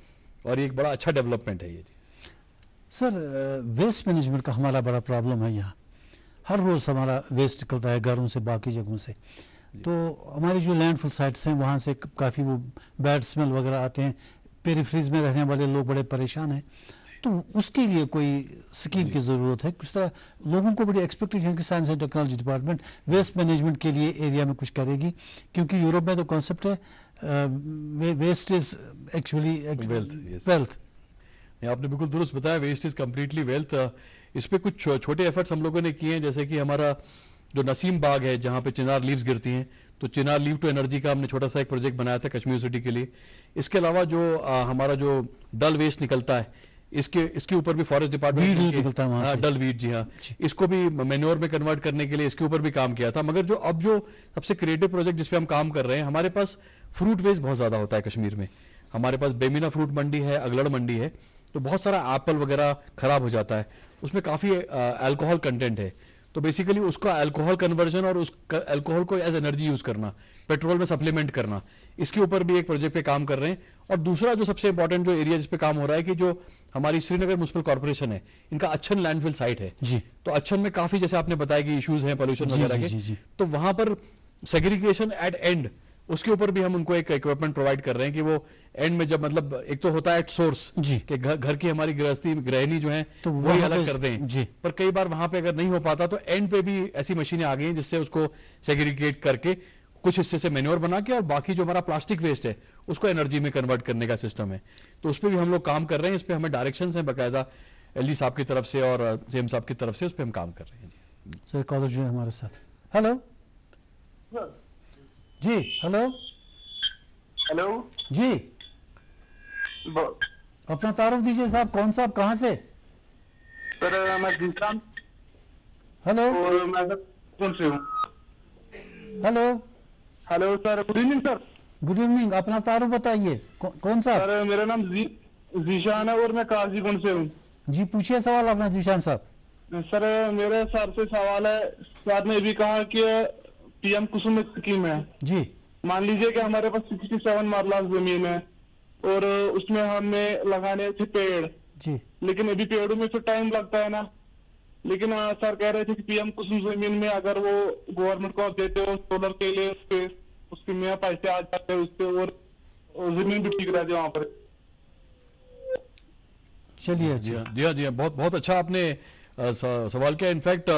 और ये एक बड़ा अच्छा डेवलपमेंट है ये जी। सर, वेस्ट मैनेजमेंट का हमारा बड़ा प्रॉब्लम है यहाँ। हर रोज हमारा वेस्ट निकलता है घरों से, बाकी जगहों से। तो हमारी जो लैंडफिल साइट्स हैं वहां से काफी वो बैड स्मेल वगैरह आते हैं। पेरिफेरीज में रहने वाले लोग बड़े परेशान हैं। तो उसके लिए कोई स्कीम की जरूरत है? कुछ तरह लोगों को बड़ी एक्सपेक्टेशन है कि science and technology department waste management के लिए एरिया में कुछ करेगी, क्योंकि यूरोप में तो कॉन्सेप्ट है वेस्ट इज एक्चुअली वेल्थ। आपने बिल्कुल दुरुस्त बताया, वेस्ट इज कंप्लीटली वेल्थ। इस पे कुछ छोटे एफर्ट्स हम लोगों ने किए हैं, जैसे कि हमारा जो नसीम बाग है जहां पे चिनार लीव्स गिरती हैं, तो चिनार लीव टू एनर्जी का हमने छोटा सा एक प्रोजेक्ट बनाया था कश्मीर सिटी के लिए। इसके अलावा जो हमारा जो डल वेस्ट निकलता है, इसके ऊपर भी फॉरेस्ट डिपार्टमेंट निकलता है, डल वीड, जी हाँ, इसको भी मैन्योर में कन्वर्ट करने के लिए इसके ऊपर भी काम किया था। मगर जो सबसे क्रिएटिव प्रोजेक्ट जिसपे हम काम कर रहे हैं, हमारे पास फ्रूट वेस्ट बहुत ज्यादा होता है कश्मीर में। हमारे पास बेमिना फ्रूट मंडी है, अगलड़ मंडी है, तो बहुत सारा एप्पल वगैरह खराब हो जाता है, उसमें काफी अल्कोहल कंटेंट है। तो बेसिकली उसका अल्कोहल कन्वर्जन और उस अल्कोहल को एज एनर्जी यूज करना, पेट्रोल में सप्लीमेंट करना, इसके ऊपर भी एक प्रोजेक्ट पे काम कर रहे हैं। और दूसरा जो सबसे इंपॉर्टेंट जो एरिया जिस पे काम हो रहा है कि जो हमारी श्रीनगर म्युनिसिपल कॉर्पोरेशन है, इनका अच्छन लैंडफिल साइट है जी। तो अच्छन में काफी, जैसे आपने बताया कि इश्यूज हैं पोल्यूशन वगैरह के, तो वहां पर सेग्रीगेशन एट एंड, उसके ऊपर भी हम उनको एक इक्विपमेंट प्रोवाइड कर रहे हैं कि वो एंड में जब मतलब एक तो होता है एट सोर्स जी कि घर की हमारी गृहिणी जो है तो वही अलग कर दें जी, पर कई बार वहां पे अगर नहीं हो पाता तो एंड पे भी ऐसी मशीनें आ गई हैं जिससे उसको सेग्रीगेट करके कुछ हिस्से से मैन्योर बना के और बाकी जो हमारा प्लास्टिक वेस्ट है उसको एनर्जी में कन्वर्ट करने का सिस्टम है। तो उस पर भी हम लोग काम कर रहे हैं। इस पर हमें डायरेक्शंस हैं बाकायदा एलडी साहब की तरफ से और जेम साहब की तरफ से, उस पर हम काम कर रहे हैं जी। सर कॉलर जो है हमारे साथ। हेलो जी। हेलो हेलो जी, अपना तारुफ दीजिए साहब। कौन साहब, कहां से? सर मैं जीशान। हेलो, और मैं कौन से हूँ? Hello hello sir, good evening sir. Good evening, अपना तारुफ बताइए। कौन सा? सर मेरा नाम जीशान है और मैं काजीगुंड से हूँ। जी पूछिए सवाल अपना जीशान साहब। सर मेरे सर से सवाल है, सर ने भी कहा कि पीएम कुसुम स्कीम है जी। मान लीजिए कि हमारे पास 67 मरला जमीन है और उसमें हमें लगाने थे पेड़ जी, लेकिन अभी पेड़ों में तो टाइम लगता है ना। लेकिन सर कह रहे थे कि पीएम कुसुम जमीन में अगर वो गवर्नमेंट को आप देते हो सोलर के लिए, उसके में पैसे आ जाते हैं उससे और जमीन भी ठीक रहती है वहां पर। चलिए जी हाँ जी हाँ, बहुत बहुत अच्छा आपने सवाल किया। इनफैक्ट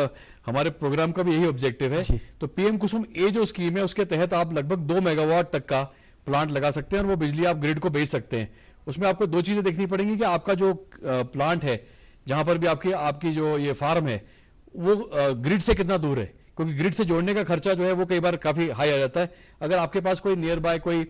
हमारे प्रोग्राम का भी यही ऑब्जेक्टिव है। तो पीएम कुसुम ए जो स्कीम है उसके तहत आप लगभग 2 मेगावाट तक का प्लांट लगा सकते हैं और वो बिजली आप ग्रिड को भेज सकते हैं। उसमें आपको 2 चीजें देखनी पड़ेंगी कि आपका जो प्लांट है, जहां पर भी आपकी जो ये फार्म है, वो ग्रिड से कितना दूर है, क्योंकि ग्रिड से जोड़ने का खर्चा जो है वो कई बार काफी हाई आ जाता है। अगर आपके पास कोई नियर बाय कोई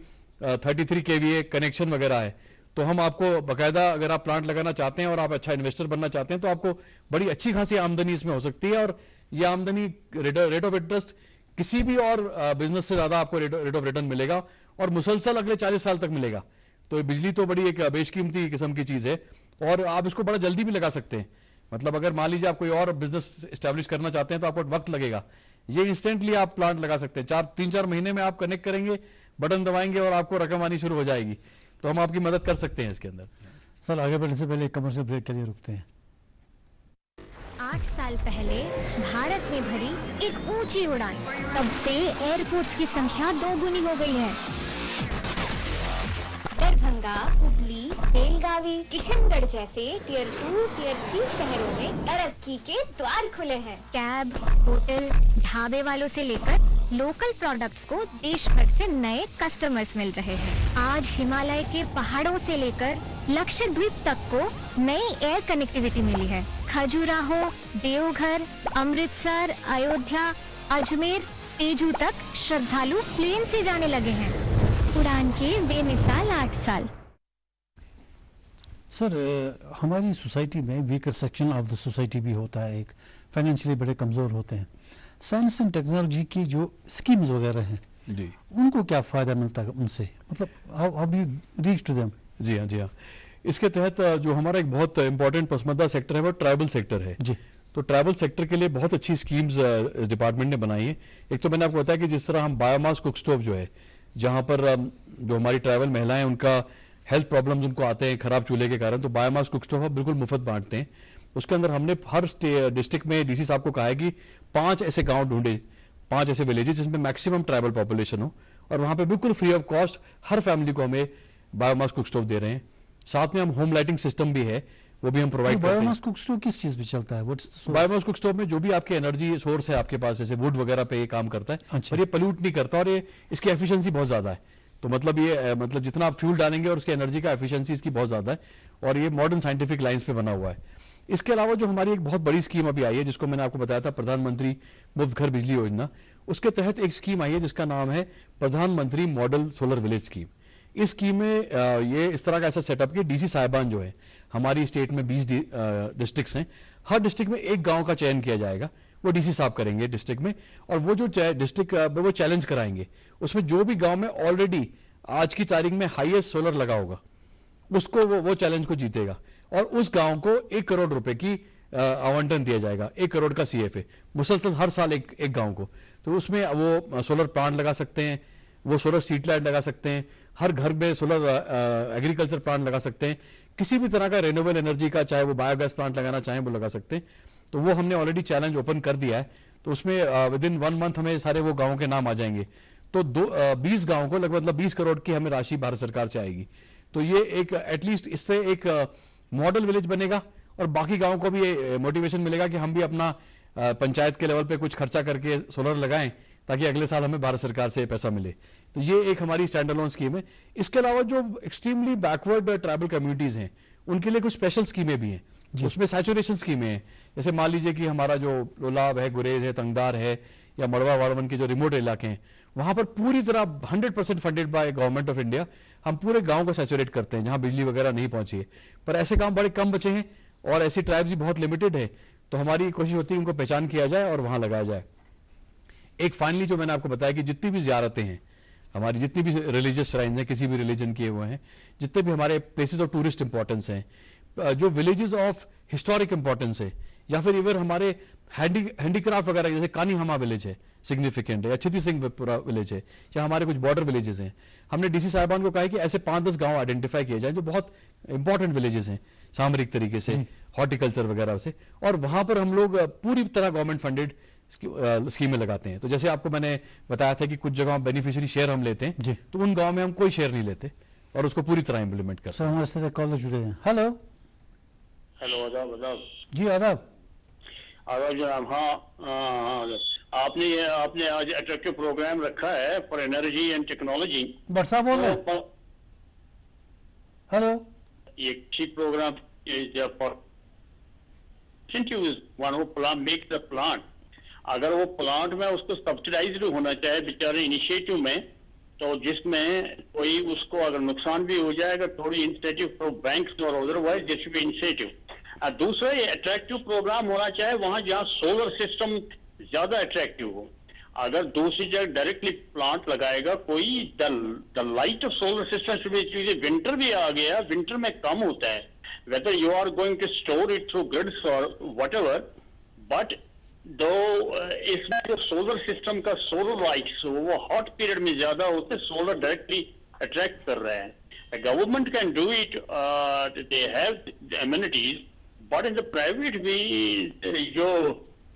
33 kVA कनेक्शन वगैरह है तो हम आपको बाकायदा, अगर आप प्लांट लगाना चाहते हैं और आप अच्छा इन्वेस्टर बनना चाहते हैं तो आपको बड़ी अच्छी खासी आमदनी इसमें हो सकती है। और ये आमदनी रेट ऑफ इंटरेस्ट किसी भी और बिजनेस से ज्यादा आपको रेट ऑफ रिटर्न मिलेगा और मुसलसल अगले 40 साल तक मिलेगा। तो बिजली तो बड़ी एक बेशकीमती किस्म की चीज है और आप इसको बड़ा जल्दी भी लगा सकते हैं। मतलब अगर मान लीजिए आप कोई और बिजनेस एस्टेब्लिश करना चाहते हैं तो आपको वक्त लगेगा, ये इंस्टेंटली आप प्लांट लगा सकते हैं। 3-4 महीने में आप कनेक्ट करेंगे, बटन दबाएंगे और आपको रकम आनी शुरू हो जाएगी। तो हम आपकी मदद कर सकते हैं इसके अंदर। सर आगे बढ़ने से पहले कमर्शियल ब्रेक के लिए रुकते हैं। 8 साल पहले भारत में भरी एक ऊंची उड़ान, तब से एयरपोर्ट्स की संख्या 2 गुनी हो गई है। दरभंगा, हुबली, बेलगावी, किशनगढ़ जैसे टियर 2, टियर 3 शहरों में तरक्की के द्वार खुले हैं। कैब, होटल, ढाबे वालों से लेकर लोकल प्रोडक्ट्स को देश भर से नए कस्टमर्स मिल रहे हैं। आज हिमालय के पहाड़ों से लेकर लक्षद्वीप तक को नई एयर कनेक्टिविटी मिली है। खजुराहो, देवघर, अमृतसर, अयोध्या, अजमेर, तेजू तक श्रद्धालु प्लेन से जाने लगे हैं। उड़ान के बेमिसाल 8 साल। सर, हमारी सोसाइटी में weaker section of the society भी होता है, एक फाइनेंशियली बड़े कमजोर होते हैं। साइंस एंड टेक्नोलॉजी की जो स्कीम्स वगैरह हैं जी, उनको क्या फायदा मिलता है उनसे, मतलब how do you reach to them? जी हाँ, जी हाँ। इसके तहत जो हमारा एक बहुत इंपॉर्टेंट पसमंदा सेक्टर है वो ट्राइबल सेक्टर है जी। तो ट्राइबल सेक्टर के लिए बहुत अच्छी स्कीम्स इस डिपार्टमेंट ने बनाई है। एक तो मैंने आपको बताया कि जिस तरह हम बायोमास कुक स्टोव जो है, जहां पर जो हमारी ट्राइबल महिलाएं उनका हेल्थ प्रॉब्लम्स उनको आते हैं खराब चूल्हे के कारण, तो बायोमास कुक स्टोव हम बिल्कुल मुफ्त बांटते हैं। उसके अंदर हमने हर डिस्ट्रिक्ट में डीसी साहब को कहा है कि 5 ऐसे गांव ढूंढे, 5 ऐसे विलेजेस जिसमें मैक्सिमम ट्राइबल पॉपुलेशन हो, और वहां पे बिल्कुल free of cost her family को हमें बायोमास कुक स्टोव दे रहे हैं। साथ में हम होम लाइटिंग सिस्टम भी है, वो भी हम प्रोवाइड करते हैं। बायोमास कुक स्टोव किस चीज पे चलता है? बायोमास कुक स्टोव में जो भी आपके एनर्जी सोर्स है आपके पास, जैसे वुड वगैरह पे ये काम करता है। अच्छा। और ये पोल्यूट नहीं करता, और ये इसकी एफिशिएंसी बहुत ज्यादा है। तो मतलब ये मतलब जितना आप फ्यूल डालेंगे और उसकी एनर्जी का एफिशिएंसी इसकी बहुत ज्यादा है, और ये मॉडर्न साइंटिफिक लाइंस पे बना हुआ है। इसके अलावा जो हमारी एक बहुत बड़ी स्कीम अभी आई है, जिसको मैंने आपको बताया था, प्रधानमंत्री मुफ्त घर बिजली योजना, उसके तहत एक स्कीम आई है जिसका नाम है प्रधानमंत्री मॉडल सोलर विलेज स्कीम। इस स्कीम में ये इस तरह का ऐसा सेटअप कि डीसी साहिबान जो है, हमारी स्टेट में 20 डिस्ट्रिक्ट्स हैं, हर डिस्ट्रिक्ट में एक गांव का चयन किया जाएगा, वो डीसी साहब करेंगे डिस्ट्रिक्ट में, और वो जो डिस्ट्रिक्ट वो चैलेंज कराएंगे, उसमें जो भी गांव में ऑलरेडी आज की तारीख में हाईएस्ट सोलर लगा होगा, उसको वो चैलेंज को जीतेगा, और उस गांव को 1 करोड़ रुपए की आवंटन दिया जाएगा। 1 करोड़ का सीएफए मुसलसल हर साल एक गांव को। तो उसमें वो सोलर प्लांट लगा सकते हैं, वो सोलर स्ट्रीट लाइट लगा सकते हैं, हर घर में सोलर एग्रीकल्चर प्लांट लगा सकते हैं, किसी भी तरह का रिन्यूएबल एनर्जी का, चाहे वो बायोगैस प्लांट लगाना चाहें वो लगा सकते हैं। तो वो हमने ऑलरेडी चैलेंज ओपन कर दिया है। तो उसमें विद इन 1 मंथ हमें सारे वो गांवों के नाम आ जाएंगे। तो 20 गांवों को लगभग 20 करोड़ की हमें राशि भारत सरकार से आएगी। तो ये एक एटलीस्ट इससे एक मॉडल विलेज बनेगा, और बाकी गांवों को भी मोटिवेशन मिलेगा कि हम भी अपना पंचायत के लेवल पे कुछ खर्चा करके सोलर लगाएं, ताकि अगले साल हमें भारत सरकार से पैसा मिले। तो ये एक हमारी स्टैंड अलोन स्कीम है। इसके अलावा जो एक्सट्रीमली बैकवर्ड ट्राइबल कम्युनिटीज हैं, उनके लिए कुछ स्पेशल स्कीमें भी हैं, उसमें सैचुरेशन स्कीमें हैं। जैसे मान लीजिए कि हमारा जो लोलाब है, गुरेज है, तंगदार है, या मड़वा वाड़वन के जो रिमोट इलाके हैं, वहां पर पूरी तरह 100% funded by government of India हम पूरे गांव को सैचुरेट करते हैं, जहां बिजली वगैरह नहीं पहुंची है। पर ऐसे गांव बड़े कम बचे हैं, और ऐसी ट्राइब्स भी बहुत लिमिटेड है। तो हमारी कोशिश होती है उनको पहचान किया जाए और वहां लगाया जाए। एक फाइनली जो मैंने आपको बताया कि जितनी भी ज़ियारतें हैं हमारी, जितनी भी रिलीजियस श्राइन्स हैं, किसी भी रिलीजन के हुए हैं, जितने भी हमारे प्लेसेस ऑफ टूरिस्ट इंपॉर्टेंस हैं, जो विलेजेस ऑफ हिस्टोरिक इंपॉर्टेंस है, या फिर इवन हमारे हैंडीक्राफ्ट वगैरह, जैसे कानीहमा विलेज है सिग्निफिकेंट है, या छिती सिंहपुरा विलेज है, या हमारे कुछ बॉर्डर विलेजेस हैं, हमने डीसी साहिबान को कहा है कि ऐसे 5-10 गांव आइडेंटिफाई किए जाए जो बहुत इंपॉर्टेंट विलेजेस हैं सामरिक तरीके से, हॉर्टिकल्चर वगैरह से, और वहां पर हम लोग पूरी तरह गवर्नमेंट फंडेड स्कीमें लगाते हैं। तो जैसे आपको मैंने बताया था कि कुछ जगह बेनिफिशियरी शेयर हम लेते हैं, तो उन गांव में हम कोई शेयर नहीं लेते और उसको पूरी तरह इंप्लीमेंट करते हैं। हमारे साथ कॉलर जुड़े हैं। हेलो हेलो, आदाब जी। आदाब जनाब। हाँ, आपने आज अट्रैक्टिव प्रोग्राम रखा है फॉर एनर्जी एंड टेक्नोलॉजी। बरसा बोल रहे हैं। हेलो, ये ठीक प्रोग्राम मेक द प्लांट, अगर वो प्लांट में उसको सब्सिडाइज होना चाहे बेचारे इनिशिएटिव में, तो जिसमें कोई उसको अगर नुकसान भी हो जाएगा, थोड़ी इंसेटिव फॉर बैंक्स और otherwise this should be incentive. दूसरा, ये अट्रैक्टिव प्रोग्राम होना चाहे वहां जहां सोलर सिस्टम ज्यादा अट्रैक्टिव हो। अगर दूसरी जगह डायरेक्टली प्लांट लगाएगा कोई, the light of solar system should be, winter भी आ गया, विंटर में कम होता है, whether you are going to store it through grids or whatever, but दो इसमें जो सोलर सिस्टम का सोलर लाइट्स वो हॉट पीरियड में ज्यादा होते, सोलर डायरेक्टली अट्रैक्ट कर रहे हैं। Government can do it, they have amenities, but in the private भी जो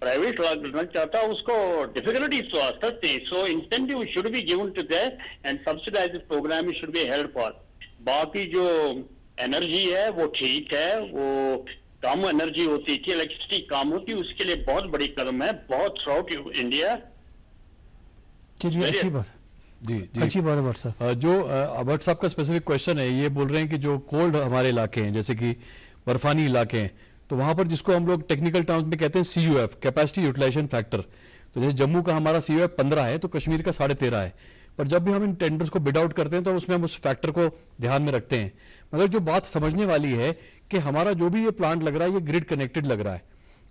प्राइवेट लगना चाहता है उसको डिफिकल्टीज तो आ सकते हैं। So incentive should be given to that and subsidise programme should be held for. बाकी जो एनर्जी है वो ठीक है, वो कम एनर्जी होती थी, इलेक्ट्रिसिटी कम होती, उसके लिए बहुत बड़ी कदम है, बहुत थ्रू आउट इंडिया चलिए अच्छी बात। जी जी अच्छी बात है भट्ट साहब। जो भट्ट साहब का स्पेसिफिक क्वेश्चन है, ये बोल रहे हैं कि जो कोल्ड हमारे इलाके हैं, जैसे कि बर्फानी इलाके हैं, तो वहां पर जिसको हम लोग टेक्निकल टर्म्स में कहते हैं CUF, कैपेसिटी यूटिलाइजेशन फैक्टर, तो जैसे जम्मू का हमारा CUF 15 है, तो कश्मीर का 13.5 है। पर जब भी हम इन टेंडर्स को बिड आउट करते हैं तो उसमें हम उस फैक्टर को ध्यान में रखते हैं। मगर जो बात समझने वाली है कि हमारा जो भी ये प्लांट लग रहा है, ये ग्रिड कनेक्टेड लग रहा है,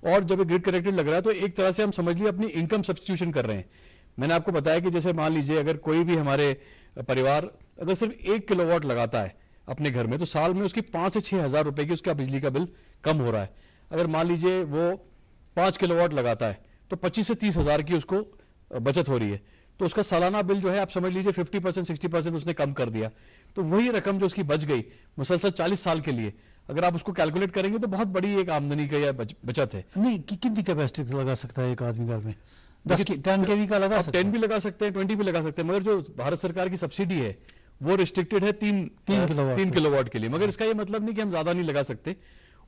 और जब ये ग्रिड कनेक्टेड लग रहा है तो एक तरह से हम समझ लिए अपनी इनकम सब्स्टिट्यूशन कर रहे हैं। मैंने आपको बताया कि जैसे मान लीजिए अगर कोई भी हमारे परिवार अगर सिर्फ 1 किलोवाट लगाता है अपने घर में, तो साल में उसकी 5 से 6 हज़ार रुपए की उसका बिजली का बिल कम हो रहा है। अगर मान लीजिए वो 5 किलोवाट लगाता है तो 25 से 30 हज़ार की उसको बचत हो रही है, तो उसका सालाना बिल जो है आप समझ लीजिए 50% 60% उसने कम कर दिया। तो वही रकम जो उसकी बच गई मुसलसल 40 साल के लिए, अगर आप उसको कैलकुलेट करेंगे तो बहुत बड़ी एक आमदनी का यह बचत है। नहीं, कितनी कैपेसिटी लगा सकता है एक आदमी घर में? 10 kV का लगा सकते हैं, 10 भी लगा सकते हैं, 20 भी लगा सकते हैं, मगर जो भारत सरकार की सब्सिडी है वो रिस्ट्रिक्टेड है 3 किलोवाट के लिए। मगर इसका ये मतलब नहीं कि हम ज्यादा नहीं लगा सकते।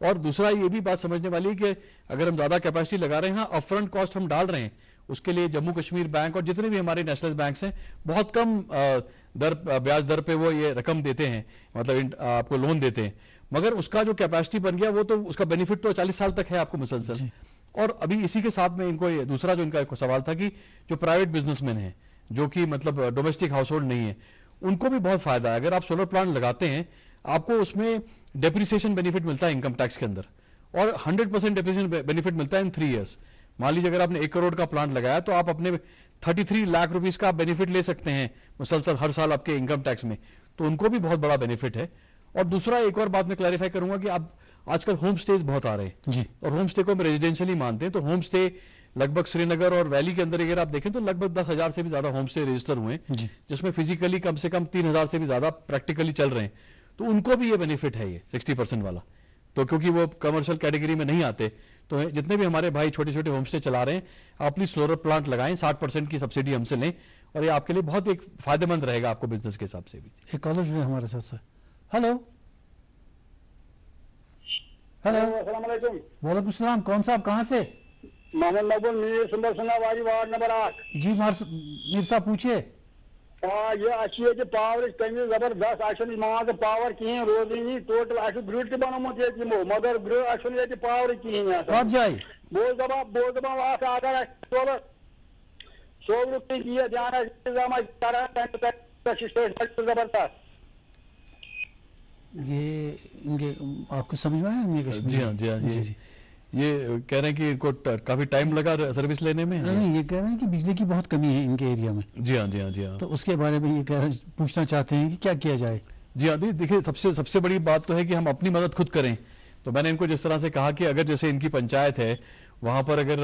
और दूसरा ये भी बात समझने वाली है कि अगर हम ज्यादा कैपेसिटी लगा रहे हैं, अपफ्रंट कॉस्ट हम डाल रहे हैं, उसके लिए जम्मू कश्मीर बैंक और जितने भी हमारे नेशनल बैंक्स हैं बहुत कम ब्याज दर पे वो ये रकम देते हैं, मतलब आपको लोन देते हैं। मगर उसका जो कैपेसिटी बन गया वो तो उसका बेनिफिट तो 40 साल तक है आपको मुसलसल। और अभी इसी के साथ में इनको दूसरा जो इनका सवाल था कि जो प्राइवेट बिजनेसमैन हैं, जो कि मतलब डोमेस्टिक हाउस होल्ड नहीं है, उनको भी बहुत फायदा है। अगर आप सोलर प्लांट लगाते हैं, आपको उसमें डेप्रिसिएशन बेनिफिट मिलता है इनकम टैक्स के अंदर, और 100% डेप्रिसिएशन बेनिफिट मिलता है इन 3 ईयर्स। मान लीजिए अगर आपने 1 करोड़ का प्लांट लगाया तो आप अपने 33 लाख रुपीस का बेनिफिट ले सकते हैं मुसलसल हर साल आपके इनकम टैक्स में, तो उनको भी बहुत बड़ा बेनिफिट है। और दूसरा एक और बात मैं क्लैरिफाई करूंगा कि आप आजकल होम स्टेज बहुत आ रहे हैं जी, और होम स्टे को हम रेजिडेंशियली मानते हैं, तो होम स्टे लगभग श्रीनगर और वैली के अंदर अगर आप देखें तो लगभग 10,000 से भी ज्यादा होम स्टे रजिस्टर हुए हैं, जिसमें फिजिकली कम से कम 3,000 से भी ज्यादा प्रैक्टिकली चल रहे हैं। तो उनको भी ये बेनिफिट है ये 60% वाला, तो क्योंकि वो कमर्शियल कैटेगरी में नहीं आते, तो जितने भी हमारे भाई छोटे छोटे होम स्टे चला रहे हैं, आप प्लीज सोलर प्लांट लगाएं, 60% की सब्सिडी हमसे लें, और ये आपके लिए बहुत एक फायदेमंद रहेगा आपको बिजनेस के हिसाब से भी। एक कॉलर जुड़े हमारे साथ सर। हेलो हेलो, अस्सलाम वालेकुम। वालेकुम सलाम। कौन साहब, कहाँ से? मोहम्मद मकबूल, मीर सुंदर सनावारी, वार्ड नंबर 8। जी मीर साहब पूछिए। ये अच्छी पावर कमी जबरदस्त अन मान पावर कहें रोजन टोटल ग्रिड तक बनोमुत ये, मगर ग्रिड ये पावर कहें जाए बोल दपा अगर सोलर ये ध्यान इंतजाम जबरदस्त। ये इनके आपको समझ में आया? जी हाँ जी हाँ जी। ये कह रहे हैं कि इनको काफी टाइम लगा सर्विस लेने में। नहीं, ये कह रहे हैं कि बिजली की बहुत कमी है इनके एरिया में। जी हाँ जी हाँ जी हाँ। तो उसके बारे में ये पूछना चाहते हैं कि क्या किया जाए। जी हाँ, देखिए सबसे बड़ी बात तो है कि हम अपनी मदद खुद करें। तो मैंने इनको जिस तरह से कहा कि अगर जैसे इनकी पंचायत है, वहां पर अगर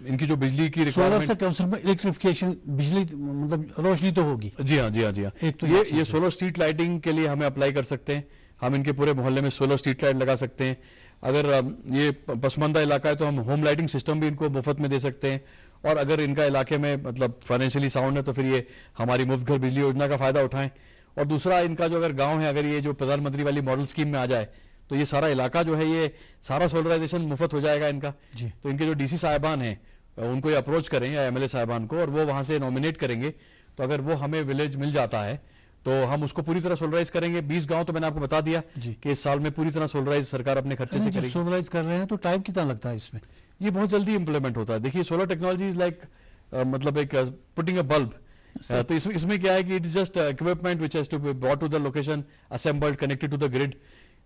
इनकी जो बिजली की सोलर से कम से कम इलेक्ट्रिफिकेशन, बिजली मतलब रोशनी तो होगी। जी हाँ जी हाँ जी हाँ। एक तो ये सोलर स्ट्रीट लाइटिंग के लिए हमें अप्लाई कर सकते हैं, हम इनके पूरे मोहल्ले में सोलर स्ट्रीट लाइट लगा सकते हैं। अगर ये पसमानदा इलाका है तो हम होम लाइटिंग सिस्टम भी इनको मुफ्त में दे सकते हैं। और अगर इनका इलाके में मतलब फाइनेंशियली साउंड है तो फिर ये हमारी मुफ्त घर बिजली योजना का फायदा उठाएं। और दूसरा, इनका जो अगर गांव है, अगर ये जो प्रधानमंत्री वाली मॉडल स्कीम में आ जाए तो ये सारा इलाका जो है ये सारा सोलराइजेशन मुफ्त हो जाएगा इनका। तो इनके जो डीसी साहिबान हैं उनको ये अप्रोच करें या एमएलए साहिबान को, और वो वहां से नॉमिनेट करेंगे, तो अगर वो हमें विलेज मिल जाता है तो हम उसको पूरी तरह सोलराइज करेंगे। 20 गांव तो मैंने आपको बता दिया कि इस साल में पूरी तरह सोलराइज सरकार अपने खर्चे से करेगी। सोलराइज कर रहे हैं तो टाइम कितना लगता है इसमें? ये बहुत जल्दी इंप्लीमेंट होता है। देखिए, सोलर टेक्नोलॉजी इज लाइक मतलब एक पुटिंग अ बल्ब। तो इसमें क्या है कि it is just equipment which has to be brought to the location, assembled, connected to the grid.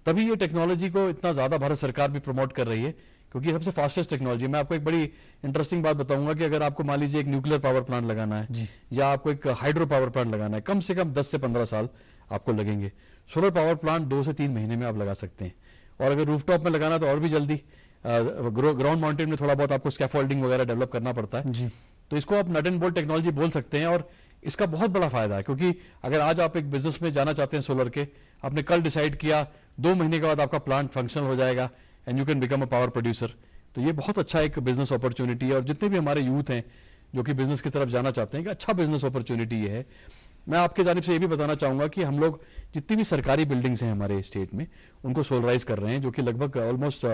तभी ये टेक्नोलॉजी को इतना ज्यादा भारत सरकार भी प्रमोट कर रही है, क्योंकि सबसे फास्टेस्ट टेक्नोलॉजी। मैं आपको एक बड़ी इंटरेस्टिंग बात बताऊंगा कि अगर आपको मान लीजिए एक न्यूक्लियर पावर प्लांट लगाना है या आपको एक हाइड्रो पावर प्लांट लगाना है, कम से कम 10 से 15 साल आपको लगेंगे। सोलर पावर प्लांट 2 से 3 महीने में आप लगा सकते हैं। और अगर रूफटॉप में लगाना तो और भी जल्दी। ग्राउंड माउंटेन में थोड़ा बहुत आपको स्कैफोल्डिंग वगैरह डेवलप करना पड़ता है जी। तो इसको आप नट एंड बोल्ट टेक्नोलॉजी बोल सकते हैं। और इसका बहुत बड़ा फायदा है, क्योंकि अगर आज आप एक बिजनेस में जाना चाहते हैं सोलर के, आपने कल डिसाइड किया, 2 महीने के बाद आपका प्लांट फंक्शनल हो जाएगा and you can become a power producer. तो ये बहुत अच्छा एक बिजनेस अपॉर्चुनिटी है। और जितने भी हमारे यूथ हैं जो कि बिजनेस की तरफ जाना चाहते हैं, कि अच्छा बिजनेस अपॉर्चुनिटी ये है। मैं आपके जानिब से ये भी बताना चाहूंगा कि हम लोग जितनी भी सरकारी बिल्डिंग्स हैं हमारे स्टेट में, उनको सोलराइज कर रहे हैं, जो कि लगभग ऑलमोस्ट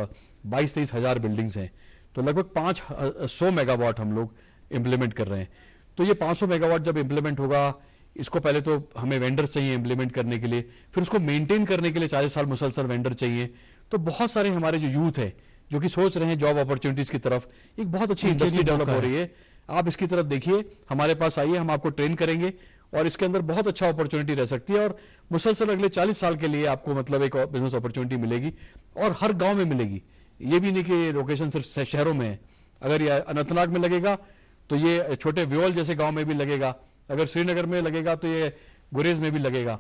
22-23 हजार बिल्डिंग्स हैं। तो लगभग 500 मेगावाट हम लोग इंप्लीमेंट कर रहे हैं। तो ये 500 मेगावाट जब इंप्लीमेंट होगा, इसको पहले तो हमें वेंडर चाहिए इंप्लीमेंट करने के लिए, फिर उसको मेंटेन करने के लिए 40 साल मुसलसल वेंडर चाहिए। तो बहुत सारे हमारे जो यूथ है जो कि सोच रहे हैं जॉब अपॉर्चुनिटीज की तरफ, एक बहुत अच्छी इंडस्ट्री डेवलप हो रही है। आप इसकी तरफ देखिए, हमारे पास आइए, हम आपको ट्रेन करेंगे और इसके अंदर बहुत अच्छा अपॉर्चुनिटी रह सकती है और मुसलसल अगले 40 साल के लिए आपको मतलब एक बिजनेस अपॉर्चुनिटी मिलेगी और हर गांव में मिलेगी। ये भी नहीं कि लोकेशन सिर्फ शहरों में है। अगर ये अनंतनाग में लगेगा तो ये छोटे व्योल जैसे गांव में भी लगेगा, अगर श्रीनगर में लगेगा तो ये गुरेज में भी लगेगा।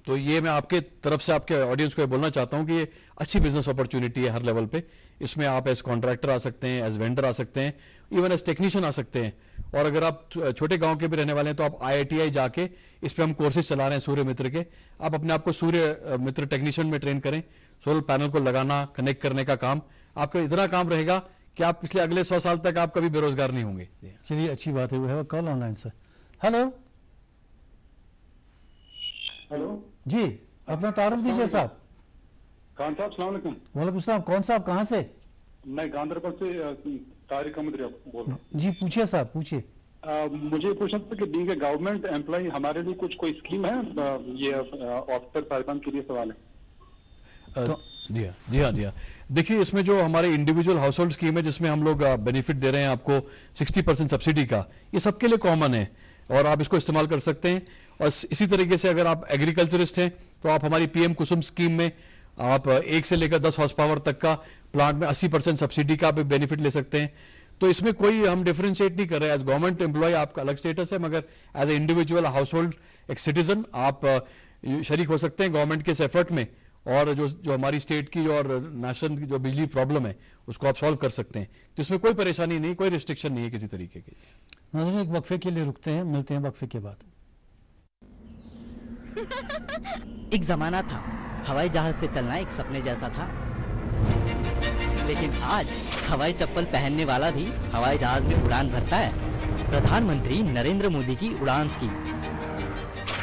तो ये मैं आपके तरफ से आपके ऑडियंस को बोलना चाहता हूं कि ये अच्छी बिजनेस अपॉर्चुनिटी है हर लेवल पे। इसमें आप एज कॉन्ट्रैक्टर आ सकते हैं, एज वेंडर आ सकते हैं, इवन एज टेक्नीशियन आ सकते हैं। और अगर आप छोटे गांव के भी रहने वाले हैं तो आप IITI जाके इस पे हम कोर्सेज चला रहे हैं सूर्य मित्र के। आप अपने आप को सूर्य मित्र टेक्नीशियन में ट्रेन करें। सोलर पैनल को लगाना, कनेक्ट करने का काम आपका इतना काम रहेगा कि आप पिछले अगले 100 साल तक आप कभी बेरोजगार नहीं होंगे। चलिए, अच्छी बात है। वो है कॉल ऑनलाइन सर। हेलो जी, अपना तारुफ दीजिए साहब। खान साहब सलाम अलैकुम। वालेकुम सलाम। कौन साहब, कहां से? मैं गांधरबल से तारिक अहमद बोल रहा हूँ। जी पूछिए साहब, पूछिए। मुझे पूछना था कि बीइंग ए गवर्नमेंट एम्प्लॉय हमारे लिए कुछ कोई स्कीम है? ये ऑफिसर साहिबान के लिए सवाल है। जी हाँ। देखिए, इसमें जो हमारे इंडिविजुअल हाउस होल्ड स्कीम है जिसमें हम लोग बेनिफिट दे रहे हैं आपको 60% सब्सिडी का, ये सबके लिए कॉमन है और आप इसको इस्तेमाल कर सकते हैं। और इसी तरीके से अगर आप एग्रीकल्चरिस्ट हैं तो आप हमारी PM कुसुम स्कीम में आप 1 से लेकर 10 हॉर्स पावर तक का प्लांट में 80% सब्सिडी का भी बेनिफिट ले सकते हैं। तो इसमें कोई हम डिफरेंशिएट नहीं कर रहे हैं। एज गवर्नमेंट एम्प्लॉय आपका अलग स्टेटस है, मगर as a individual household एक सिटीजन आप शरीक हो सकते हैं गवर्नमेंट के इस एफर्ट में। और जो हमारी स्टेट की और नेशनल की जो बिजली प्रॉब्लम है उसको आप सॉल्व कर सकते हैं। तो इसमें कोई परेशानी नहीं, कोई रिस्ट्रिक्शन नहीं है किसी तरीके की। नाज़रीन, एक वक्फे के लिए रुकते हैं, मिलते हैं वक्फे के बाद। एक जमाना था हवाई जहाज से चलना एक सपने जैसा था, लेकिन आज हवाई चप्पल पहनने वाला भी हवाई जहाज में उड़ान भरता है। प्रधानमंत्री नरेंद्र मोदी की उड़ान स्कीम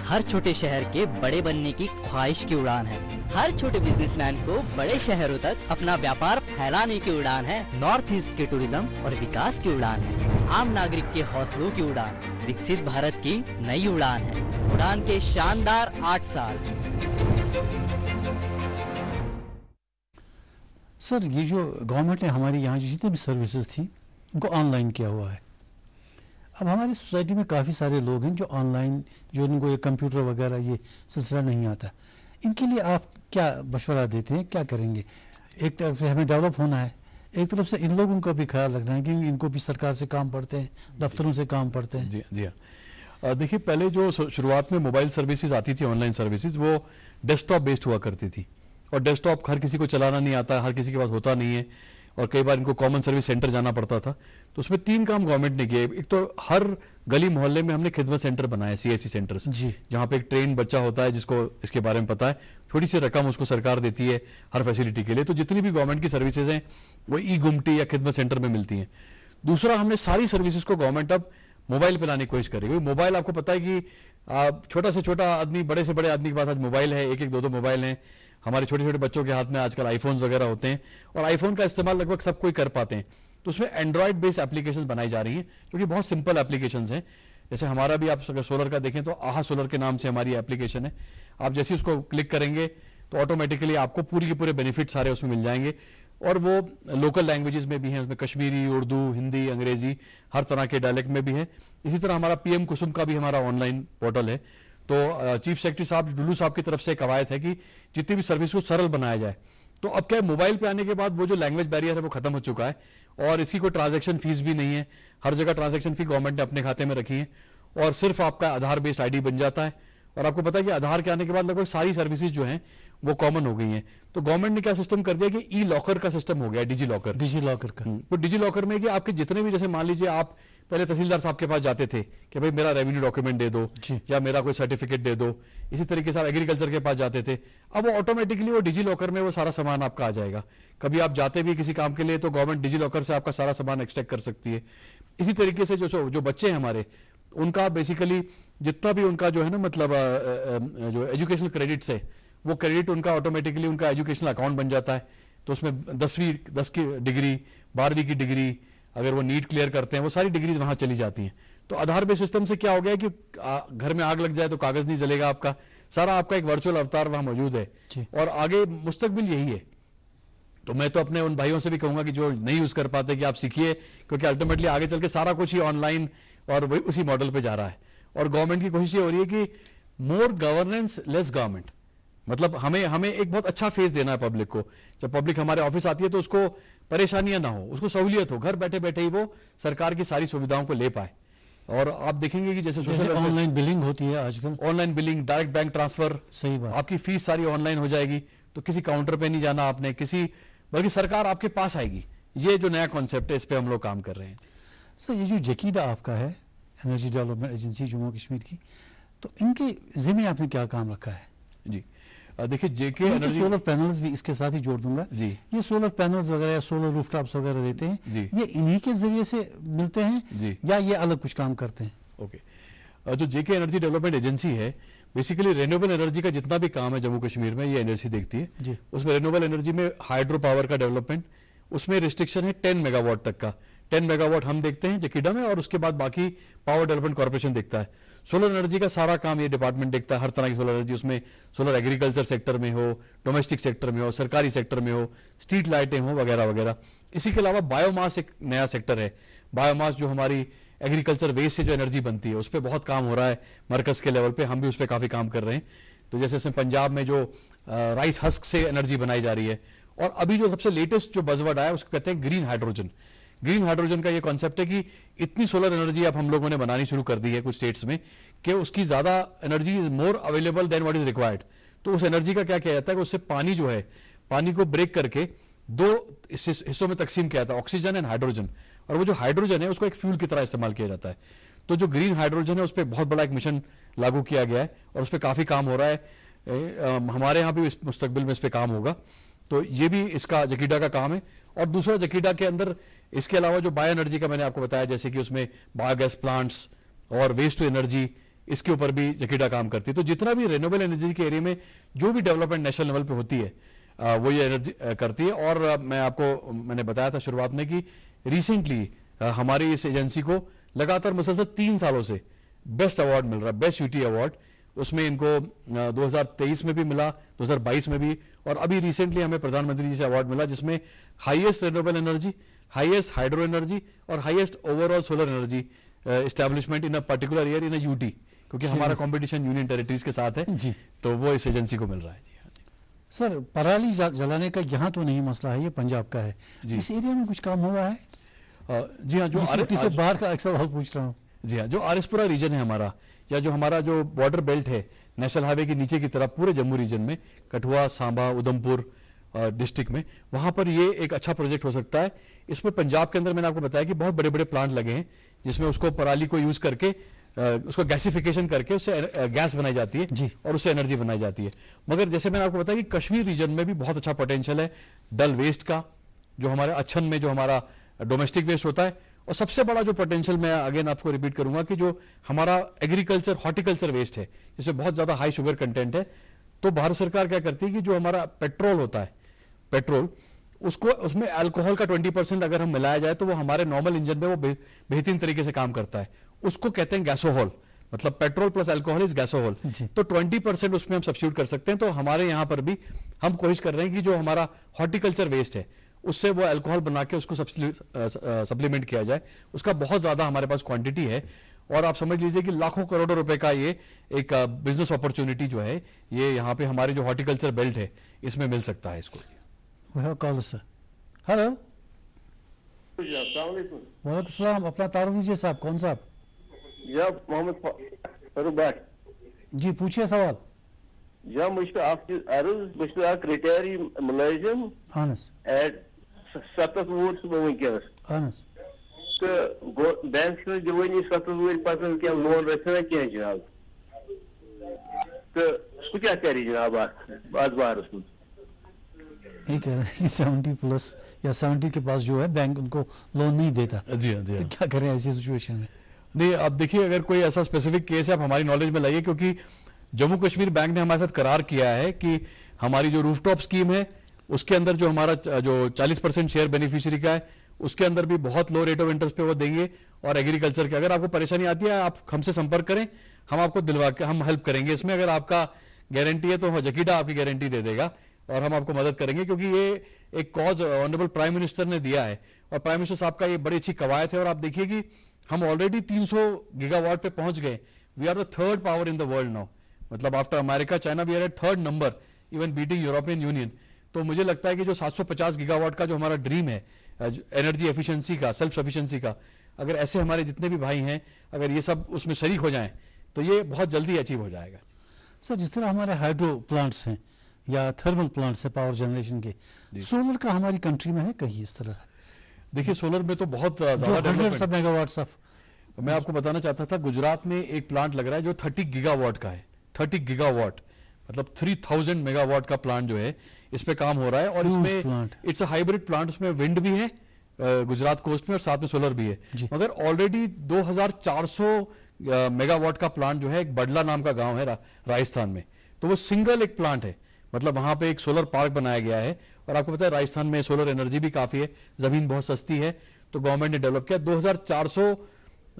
हर छोटे शहर के बड़े बनने की ख्वाहिश की उड़ान है। हर छोटे बिजनेसमैन को बड़े शहरों तक अपना व्यापार फैलाने की उड़ान है। नॉर्थ ईस्ट के टूरिज्म और विकास की उड़ान है। आम नागरिक के हौसलों की उड़ान, विकसित भारत की नई उड़ान है। उड़ान के शानदार 8 साल। सर, ये जो गवर्नमेंट ने हमारी यहाँ जितनी भी सर्विसेज थी उनको ऑनलाइन किया हुआ है। अब हमारी सोसाइटी में काफ़ी सारे लोग हैं जो ऑनलाइन, जो इनको ये कंप्यूटर वगैरह ये सिलसिला नहीं आता, इनके लिए आप क्या मशवरा देते हैं, क्या करेंगे? एक तरफ से हमें डेवलप होना है, एक तरफ से इन लोगों का भी ख्याल रखना है कि इनको भी सरकार से काम पड़ते हैं, दफ्तरों से काम पड़ते हैं। जी हाँ। देखिए, पहले जो शुरुआत में मोबाइल सर्विसेज आती थी, ऑनलाइन सर्विसेज, वो डेस्कटॉप बेस्ड हुआ करती थी और डेस्कटॉप हर किसी को चलाना नहीं आता, हर किसी के पास होता नहीं है और कई बार इनको कॉमन सर्विस सेंटर जाना पड़ता था। तो उसमें 3 काम गवर्नमेंट ने किए। एक तो हर गली मोहल्ले में हमने खिदमत सेंटर बनाए, CSC सेंटर्स, जहां पे एक ट्रेन बच्चा होता है जिसको इसके बारे में पता है, छोटी सी रकम उसको सरकार देती है हर फैसिलिटी के लिए। तो जितनी भी गवर्नमेंट की सर्विसेज हैं वो ई-गुमटी या खिदमत सेंटर में मिलती हैं। दूसरा, हमने सारी सर्विसेज को गवर्नमेंट अब मोबाइल पे लाने की कोशिश करेगी। मोबाइल आपको पता है कि छोटा से छोटा आदमी, बड़े से बड़े आदमी के पास आज मोबाइल है, 1-1, 2-2 मोबाइल हैं। हमारे छोटे छोटे बच्चों के हाथ में आजकल आईफोन्स वगैरह होते हैं और आईफोन का इस्तेमाल लगभग सब कोई कर पाते हैं। तो उसमें एंड्रॉइड बेस्ड एप्लीकेशंस बनाई जा रही हैं जो कि बहुत सिंपल एप्लीकेशंस हैं। जैसे हमारा भी, आप अगर सोलर का देखें तो आहा सोलर के नाम से हमारी एप्लीकेशन है। आप जैसे उसको क्लिक करेंगे तो ऑटोमेटिकली आपको पूरी के पूरे बेनिफिट सारे उसमें मिल जाएंगे और वो लोकल लैंग्वेजेस में भी हैं। उसमें कश्मीरी, उर्दू, हिंदी, अंग्रेजी, हर तरह के डायलेक्ट में भी है। इसी तरह हमारा PM कुसुम का भी हमारा ऑनलाइन पोर्टल है। तो चीफ सेक्रेटरी साहब डुल्लू साहब की तरफ से कवायद है कि जितनी भी सर्विस को सरल बनाया जाए। तो अब क्या, मोबाइल पे आने के बाद वो जो लैंग्वेज बैरियर है वो खत्म हो चुका है और इसकी कोई ट्रांजैक्शन फीस भी नहीं है। हर जगह ट्रांजैक्शन फी गवर्नमेंट ने अपने खाते में रखी है और सिर्फ आपका आधार बेस्ड ID बन जाता है। और आपको पता है कि आधार के आने के बाद लगभग सारी सर्विसेज जो हैं वो कॉमन हो गई हैं। तो गवर्नमेंट ने क्या सिस्टम कर दिया कि ई-लॉकर का सिस्टम हो गया, डिजी लॉकर का। तो डिजी लॉकर में कि आपके जितने भी, जैसे मान लीजिए आप पहले तहसीलदार साहब के पास जाते थे कि भाई मेरा रेवेन्यू डॉक्यूमेंट दे दो या मेरा कोई सर्टिफिकेट दे दो, इसी तरीके से आप एग्रीकल्चर के पास जाते थे। अब वो ऑटोमेटिकली वो डिजी लॉकर में वो सारा सामान आपका आ जाएगा। कभी आप जाते भी किसी काम के लिए तो गवर्नमेंट डिजी लॉकर से आपका सारा सामान एक्सट्रैक्ट कर सकती है। इसी तरीके से जो बच्चे हैं हमारे, उनका बेसिकली जितना भी उनका जो है ना, मतलब जो एजुकेशनल क्रेडिट्स है, वो क्रेडिट उनका ऑटोमेटिकली उनका एजुकेशनल अकाउंट बन जाता है। तो उसमें 10 की डिग्री, 12वीं की डिग्री, अगर वो नीट क्लियर करते हैं, वो सारी डिग्रीज वहां चली जाती हैं। तो आधार बेस्ड सिस्टम से क्या हो गया कि घर में आग लग जाए तो कागज नहीं जलेगा आपका, सारा आपका एक वर्चुअल अवतार वहां मौजूद है और आगे मुस्तकबिल यही है। तो मैं तो अपने उन भाइयों से भी कहूंगा कि जो नहीं यूज कर पाते कि आप सीखिए, क्योंकि अल्टीमेटली आगे चल के सारा कुछ ही ऑनलाइन और वही उसी मॉडल पे जा रहा है। और गवर्नमेंट की कोशिश ये हो रही है कि मोर गवर्नेंस लेस गवर्नमेंट, मतलब हमें एक बहुत अच्छा फेस देना है पब्लिक को। जब पब्लिक हमारे ऑफिस आती है तो उसको परेशानियां ना हो, उसको सहूलियत हो, घर बैठे बैठे ही वो सरकार की सारी सुविधाओं को ले पाए। और आप देखेंगे कि जैसे ऑनलाइन बिलिंग होती है आजकल, online billing, direct bank transfer, सही बात, आपकी फीस सारी ऑनलाइन हो जाएगी, तो किसी काउंटर पे नहीं जाना आपने, बल्कि सरकार आपके पास आएगी। ये जो नया कॉन्सेप्ट है, इस पे हम लोग काम कर रहे हैं। सर, ये जो जकीदा आपका है, energy development agency Jammu Kashmir की, तो इनके जिम्मे आपने क्या काम रखा है? जी देखिए, जेके एनर्जी, सोलर पैनल्स भी इसके साथ ही जोड़ दूंगा जी। ये सोलर पैनल्स वगैरह या सोलर रूफटॉप्स वगैरह देते हैं जी, ये इन्हीं के जरिए से मिलते हैं जी, या ये अलग कुछ काम करते हैं? ओके, जो जेके एनर्जी डेवलपमेंट एजेंसी है, बेसिकली रिन्यूएबल एनर्जी का जितना भी काम है जम्मू कश्मीर में, ये एनर्जी देखती है जी। उसमें रिन्यूएबल एनर्जी में हाइड्रो पावर का डेवलपमेंट, उसमें रिस्ट्रिक्शन है 10 मेगावाट तक का। 10 मेगावाट हम देखते हैं जकीडा में, और उसके बाद बाकी पावर डेवलपमेंट कॉर्पोरेशन देखता है। सोलर एनर्जी का सारा काम ये डिपार्टमेंट देखता है, हर तरह की सोलर एनर्जी, उसमें सोलर एग्रीकल्चर सेक्टर में हो, डोमेस्टिक सेक्टर में हो, सरकारी सेक्टर में हो, स्ट्रीट लाइटें हो, वगैरह वगैरह। इसी के अलावा बायोमास एक नया सेक्टर है। बायोमास जो हमारी एग्रीकल्चर वेस्ट से जो एनर्जी बनती है, उस पर बहुत काम हो रहा है मरकज के लेवल पे, हम भी उस पर काफी काम कर रहे हैं। तो जैसे पंजाब में जो राइस हस्क से एनर्जी बनाई जा रही है, और अभी जो सबसे लेटेस्ट जो बज़वर्ड आया उसको कहते हैं ग्रीन हाइड्रोजन। ग्रीन हाइड्रोजन का ये कॉन्सेप्ट है कि इतनी सोलर एनर्जी अब हम लोगों ने बनानी शुरू कर दी है कुछ स्टेट्स में, कि उसकी ज्यादा energy is more available than what is required. तो उस एनर्जी का क्या किया जाता है कि उससे पानी जो है, पानी को ब्रेक करके 2 हिस्सों में तकसीम किया जाता है, ऑक्सीजन एंड हाइड्रोजन। और वो जो हाइड्रोजन है उसको एक फ्यूल की तरह इस्तेमाल किया जाता है। तो जो ग्रीन हाइड्रोजन है उस पर बहुत बड़ा एक मिशन लागू किया गया है, और उस पर काफी काम हो रहा है। हमारे यहां भी मुस्तकबिल में इस पर काम होगा। तो ये भी इसका जकीडा का काम है। और दूसरा जकीडा के अंदर इसके अलावा जो बायो एनर्जी का मैंने आपको बताया, जैसे कि उसमें बायोगैस प्लांट्स और वेस्ट टू एनर्जी, इसके ऊपर भी जकीडा काम करती है। तो जितना भी रिन्यूएबल एनर्जी के एरिया में जो भी डेवलपमेंट नेशनल लेवल पे होती है, वो ये एनर्जी करती है। और मैंने बताया था शुरुआत में कि रिसेंटली हमारी इस एजेंसी को लगातार मुसलसल 3 सालों से बेस्ट अवार्ड मिल रहा है, बेस्ट यूटी अवार्ड। उसमें इनको 2023 में भी मिला, 2022 में भी, और अभी रिसेंटली हमें प्रधानमंत्री जी से अवार्ड मिला, जिसमें highest renewable energy, highest hydro energy और highest overall solar energy establishment in a particular year in a UT, क्योंकि हमारा कंपटीशन यूनियन टेरिटरीज के साथ है जी। तो वो इस एजेंसी को मिल रहा है जी। सर, पराली जलाने का यहाँ तो नहीं मसला है, ये पंजाब का है जी। इस एरिया में कुछ काम हुआ है? जी हाँ, जो से बाहर का अक्सर सवाल पूछ रहा हूँ। जी हाँ, जो आरएसपुरा रीजन है हमारा, या जो हमारा जो बॉर्डर बेल्ट है नेशनल हाईवे के नीचे की तरफ पूरे जम्मू रीजन में, कठुआ, सांबा, उधमपुर डिस्ट्रिक्ट में, वहां पर ये एक अच्छा प्रोजेक्ट हो सकता है। इसमें पंजाब के अंदर मैंने आपको बताया कि बहुत बड़े बड़े प्लांट लगे हैं, जिसमें उसको पराली को यूज करके उसको गैसिफिकेशन करके उससे गैस बनाई जाती है जी, और उससे एनर्जी बनाई जाती है। मगर जैसे मैंने आपको बताया कि कश्मीर रीजन में भी बहुत अच्छा पोटेंशियल है डल वेस्ट का, जो हमारे अच्छन में जो हमारा डोमेस्टिक वेस्ट होता है। और सबसे बड़ा जो पोटेंशियल, मैं अगेन आपको रिपीट करूंगा, कि जो हमारा एग्रीकल्चर हॉर्टिकल्चर वेस्ट है, जिसमें बहुत ज्यादा हाई शुगर कंटेंट है। तो भारत सरकार क्या करती है कि जो हमारा पेट्रोल होता है, पेट्रोल, उसको उसमें अल्कोहल का 20% अगर हम मिलाया जाए तो वो हमारे नॉर्मल इंजन में वो बेहतरीन तरीके से काम करता है। उसको कहते हैं गैसोहॉल, मतलब पेट्रोल प्लस अल्कोहल इज गैसोहॉल। तो 20% उसमें हम सब्स्टिट्यूट कर सकते हैं। तो हमारे यहां पर भी हम कोशिश कर रहे हैं कि जो हमारा हॉर्टिकल्चर वेस्ट है उससे वो अल्कोहल बना के उसको सप्लीमेंट किया जाए। उसका बहुत ज्यादा हमारे पास क्वांटिटी है, और आप समझ लीजिए कि लाखों करोड़ों रुपए का ये एक बिजनेस अपॉर्चुनिटी जो है, ये यहाँ पे हमारे जो हॉर्टिकल्चर बेल्ट है इसमें मिल सकता है इसको। हेलो, वालेकुम सलाम, अपना तारुफ दीजिए साहब। कौन साहब? मोहम्मद फारूक भट्ट जी, पूछिए सवाल। या मुझको आपकी अर्ज, मुझको रिटायरी मुलाजिम एट 7 वोट वनस तो बैंक से दिवानी 7 वोट पता क्या लोन रखना क्या जनाब, तो सो क्या करे जनाब आज बारस में? ये कह रहे हैं 70 प्लस या 70 के पास जो है बैंक उनको लोन नहीं देता। जी हाँ, जी हाँ। तो क्या करें ऐसी सिचुएशन में? नहीं, अब देखिए, अगर कोई ऐसा स्पेसिफिक केस है आप हमारी नॉलेज में लाइए, क्योंकि जम्मू कश्मीर बैंक ने हमारे साथ करार किया है कि हमारी जो रूफटॉप स्कीम है उसके अंदर जो हमारा जो 40% शेयर बेनिफिशियरी का है उसके अंदर भी बहुत लो रेट ऑफ इंटरेस्ट पे वो देंगे। और एग्रीकल्चर के अगर आपको परेशानी आती है आप हमसे संपर्क करें, हम आपको दिलवा के हम हेल्प करेंगे इसमें। अगर आपका गारंटी है तो जकीडा आपकी गारंटी दे देगा और हम आपको मदद करेंगे, क्योंकि ये एक कॉज ऑनरेबल प्राइम मिनिस्टर ने दिया है और प्राइम मिनिस्टर साहब का ये बड़ी अच्छी कवायद है। और आप देखिए कि हम ऑलरेडी 300 गीगावाट पे पहुंच गए। We are the third power in the world now, मतलब after America China we are at third number, even beating European Union. तो मुझे लगता है कि जो 750 गीगावाट का जो हमारा ड्रीम है एनर्जी एफिशिएंसी का, सेल्फ सफिशिएंसी का, अगर ऐसे हमारे जितने भी भाई हैं अगर ये सब उसमें शरीक हो जाएं तो ये बहुत जल्दी अचीव हो जाएगा। सर, जिस तरह हमारे हाइड्रो प्लांट्स हैं या थर्मल प्लांट्स है पावर जनरेशन के, सोलर का हमारी कंट्री में है कहीं इस तरह? देखिए सोलर में तो बहुत ज्यादा मेगावाट ऑफ, मैं आपको बताना चाहता था गुजरात में एक प्लांट लग रहा है जो 30 गीगावाट का है। 30 गीगावाट मतलब 3000 मेगावाट का प्लांट जो है इस पे काम हो रहा है। और इसमें इट्स अ हाइब्रिड प्लांट, उसमें विंड भी है गुजरात कोस्ट में और साथ में सोलर भी है। मगर ऑलरेडी 2400 मेगावाट का प्लांट जो है एक बडला नाम का गांव है राजस्थान में, तो वो सिंगल एक प्लांट है, मतलब वहां पे एक सोलर पार्क बनाया गया है। और आपको पता है राजस्थान में सोलर एनर्जी भी काफी है, जमीन बहुत सस्ती है, तो गवर्नमेंट ने डेवलप किया। 2400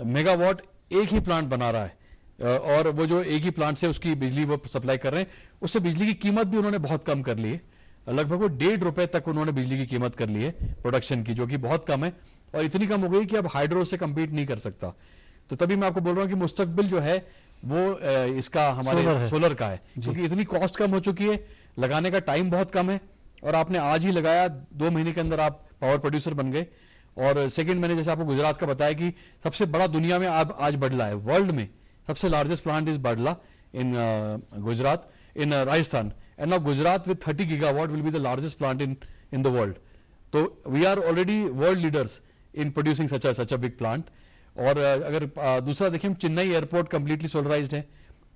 मेगावाट एक ही प्लांट बना रहा है और वो जो एक ही प्लांट से उसकी बिजली वो सप्लाई कर रहे हैं, उससे बिजली की कीमत भी उन्होंने बहुत कम कर ली है। लगभग वो ₹1.5 तक उन्होंने बिजली की कीमत कर ली है प्रोडक्शन की, जो कि बहुत कम है और इतनी कम हो गई कि अब हाइड्रो से कंपीट नहीं कर सकता। तो तभी मैं आपको बोल रहा हूं कि मुस्तकबिल जो है वो इसका हमारे सोलर का है, क्योंकि इतनी कॉस्ट कम हो चुकी है, लगाने का टाइम बहुत कम है और आपने आज ही लगाया 2 महीने के अंदर आप पावर प्रोड्यूसर बन गए। और सेकंड मैंने जैसे आपको गुजरात का बताया कि सबसे बड़ा दुनिया में आज बडला है, वर्ल्ड में सबसे largest plant is Badla in Gujarat in Rajasthan, and now Gujarat with 30 gigawatt will be the largest plant in the world. तो we are already world leaders in producing such a big plant. और अगर दूसरा देखें, चेन्नई एयरपोर्ट कंप्लीटली सोलराइज्ड है,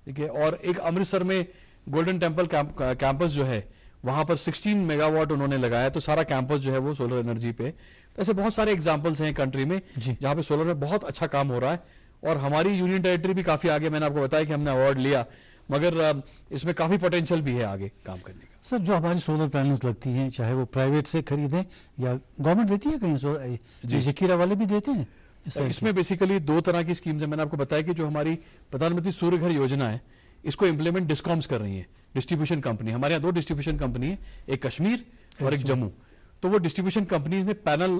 ठीक है। और एक अमृतसर में गोल्डन टेम्पल कैंपस जो है वहां पर 16 मेगावाट उन्होंने लगाया, तो सारा कैंपस जो है वो सोलर एनर्जी पे। तो ऐसे बहुत सारे एग्जांपल्स हैं कंट्री में जहां पे सोलर में बहुत अच्छा काम हो रहा है और हमारी यूनियन टेरिटरी भी काफी आगे। मैंने आपको बताया कि हमने अवार्ड लिया, मगर इसमें काफी पोटेंशियल भी है आगे काम करने का। सर, जो हमारी सोलर पैनल्स लगती हैं, चाहे वो प्राइवेट से खरीदें या गवर्नमेंट देती है कहीं, जकीरा वाले भी देते हैं? इसमें बेसिकली 2 तरह की स्कीम्स है। मैंने आपको बताया कि जो हमारी प्रधानमंत्री सूर्य घर योजना है, इसको इंप्लीमेंट डिस्कॉम्स कर रही है, डिस्ट्रीब्यूशन कंपनी। हमारे यहाँ 2 डिस्ट्रीब्यूशन कंपनी है, एक कश्मीर और एक जम्मू। तो वो डिस्ट्रीब्यूशन कंपनीज ने पैनल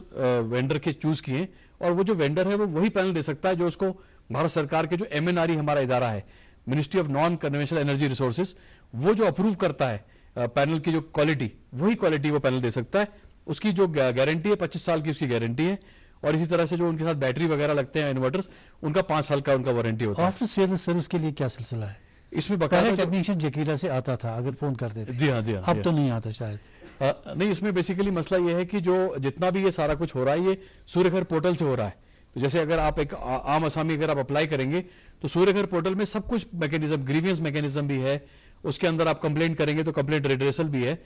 वेंडर के चूज किए और वो जो वेंडर है वो वही पैनल दे सकता है जो उसको भारत सरकार के जो MNRE हमारा इदारा है, ministry of non conventional energy resources, वो जो अप्रूव करता है पैनल की जो क्वालिटी, वही क्वालिटी वो पैनल दे सकता है। उसकी जो गारंटी है 25 साल की उसकी गारंटी है। और इसी तरह से जो उनके साथ बैटरी वगैरह लगते हैं इन्वर्टर्स, उनका 5 साल का उनका वारंटी होता है। आफ्टर सेल सर्विस के लिए क्या सिलसिला है इसमें? बकाया टेक्नीशियन जकीरा से आता था अगर फोन करते थे। जी हाँ, अब तो नहीं आता शायद। नहीं, इसमें बेसिकली मसला यह है कि जो जितना भी ये सारा कुछ हो रहा है ये सूर्यघर पोर्टल से हो रहा है। तो जैसे अगर आप एक आम आसामी अगर आप अप्लाई करेंगे तो सूर्यघर पोर्टल में सब कुछ मैकेनिज्म, ग्रीवियंस मैकेनिज्म भी है, उसके अंदर आप कंप्लेंट करेंगे तो कंप्लेंट रिड्रेसल भी है।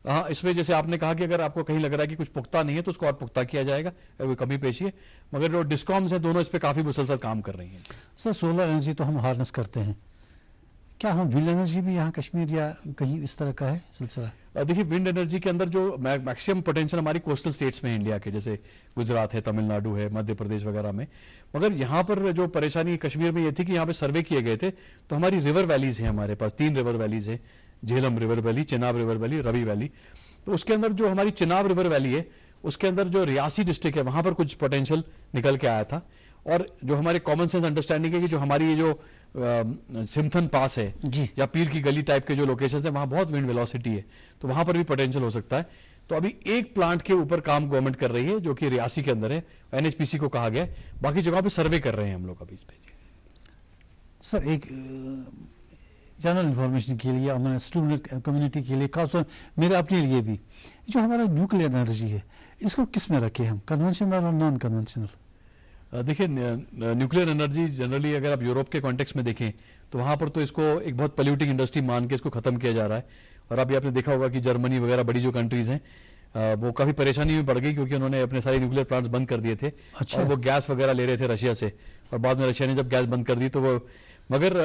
हाँ, इसमें जैसे आपने कहा कि अगर आपको कहीं लग रहा है कि कुछ पुख्ता नहीं है तो उसको और पुख्ता किया जाएगा, अगर कोई कमी पेशी है। मगर जो डिस्कॉम्स हैं दोनों इस पे काफी मुसलसल काम कर रही हैं। सर, सोलर एनर्जी तो हम हार्नेस करते हैं, क्या हम विंड एनर्जी भी यहाँ कश्मीर या कहीं इस तरह का है सिलसिला? देखिए, विंड एनर्जी के अंदर जो मैक्सिमम पोटेंशियल हमारी कोस्टल स्टेट्स में है इंडिया के, जैसे गुजरात है, तमिलनाडु है, मध्य प्रदेश वगैरह में। मगर यहाँ पर जो परेशानी कश्मीर में ये थी कि यहाँ पे सर्वे किए गए थे तो हमारी रिवर वैलीज है, हमारे पास 3 रिवर वैलीज है, Jhelum river valley, Chenab river valley, Ravi valley. तो उसके अंदर जो हमारी चिनाब रिवर वैली है उसके अंदर जो रियासी डिस्ट्रिक्ट है वहां पर कुछ पोटेंशियल निकल के आया था। और जो हमारे कॉमन सेंस अंडरस्टैंडिंग है कि जो हमारी ये जो सिमथन पास है या पीर की गली टाइप के जो लोकेशन है वहां बहुत विंड वेलोसिटी है, तो वहां पर भी पोटेंशियल हो सकता है। तो अभी एक प्लांट के ऊपर काम गवर्नमेंट कर रही है जो कि रियासी के अंदर है, NHPC को कहा गया है, बाकी जगहों पे सर्वे कर रहे हैं हम लोग अभी इस पे। सर, एक जनरल इंफॉर्मेशन के लिए, हमारे स्टूडेंट कम्युनिटी के लिए, खासतौर मेरे अपने लिए भी, जो हमारा न्यूक्लियर एनर्जी है इसको किस में रखें हम, कन्वेंशनल और नॉन कन्वेंशनल? देखिए, न्यूक्लियर एनर्जी जनरली अगर आप यूरोप के कॉन्टेक्स्ट में देखें तो वहां पर तो इसको एक बहुत पोल्यूटिंग इंडस्ट्री मान के इसको खत्म किया जा रहा है। और अभी आपने देखा होगा कि जर्मनी वगैरह बड़ी जो कंट्रीज हैं वो काफी परेशानी में पड़ गई क्योंकि उन्होंने अपने सारे न्यूक्लियर प्लांट्स बंद कर दिए थे। अच्छा। और वो गैस वगैरह ले रहे थे रशिया से, और बाद में रशिया ने जब गैस बंद कर दी तो वो, मगर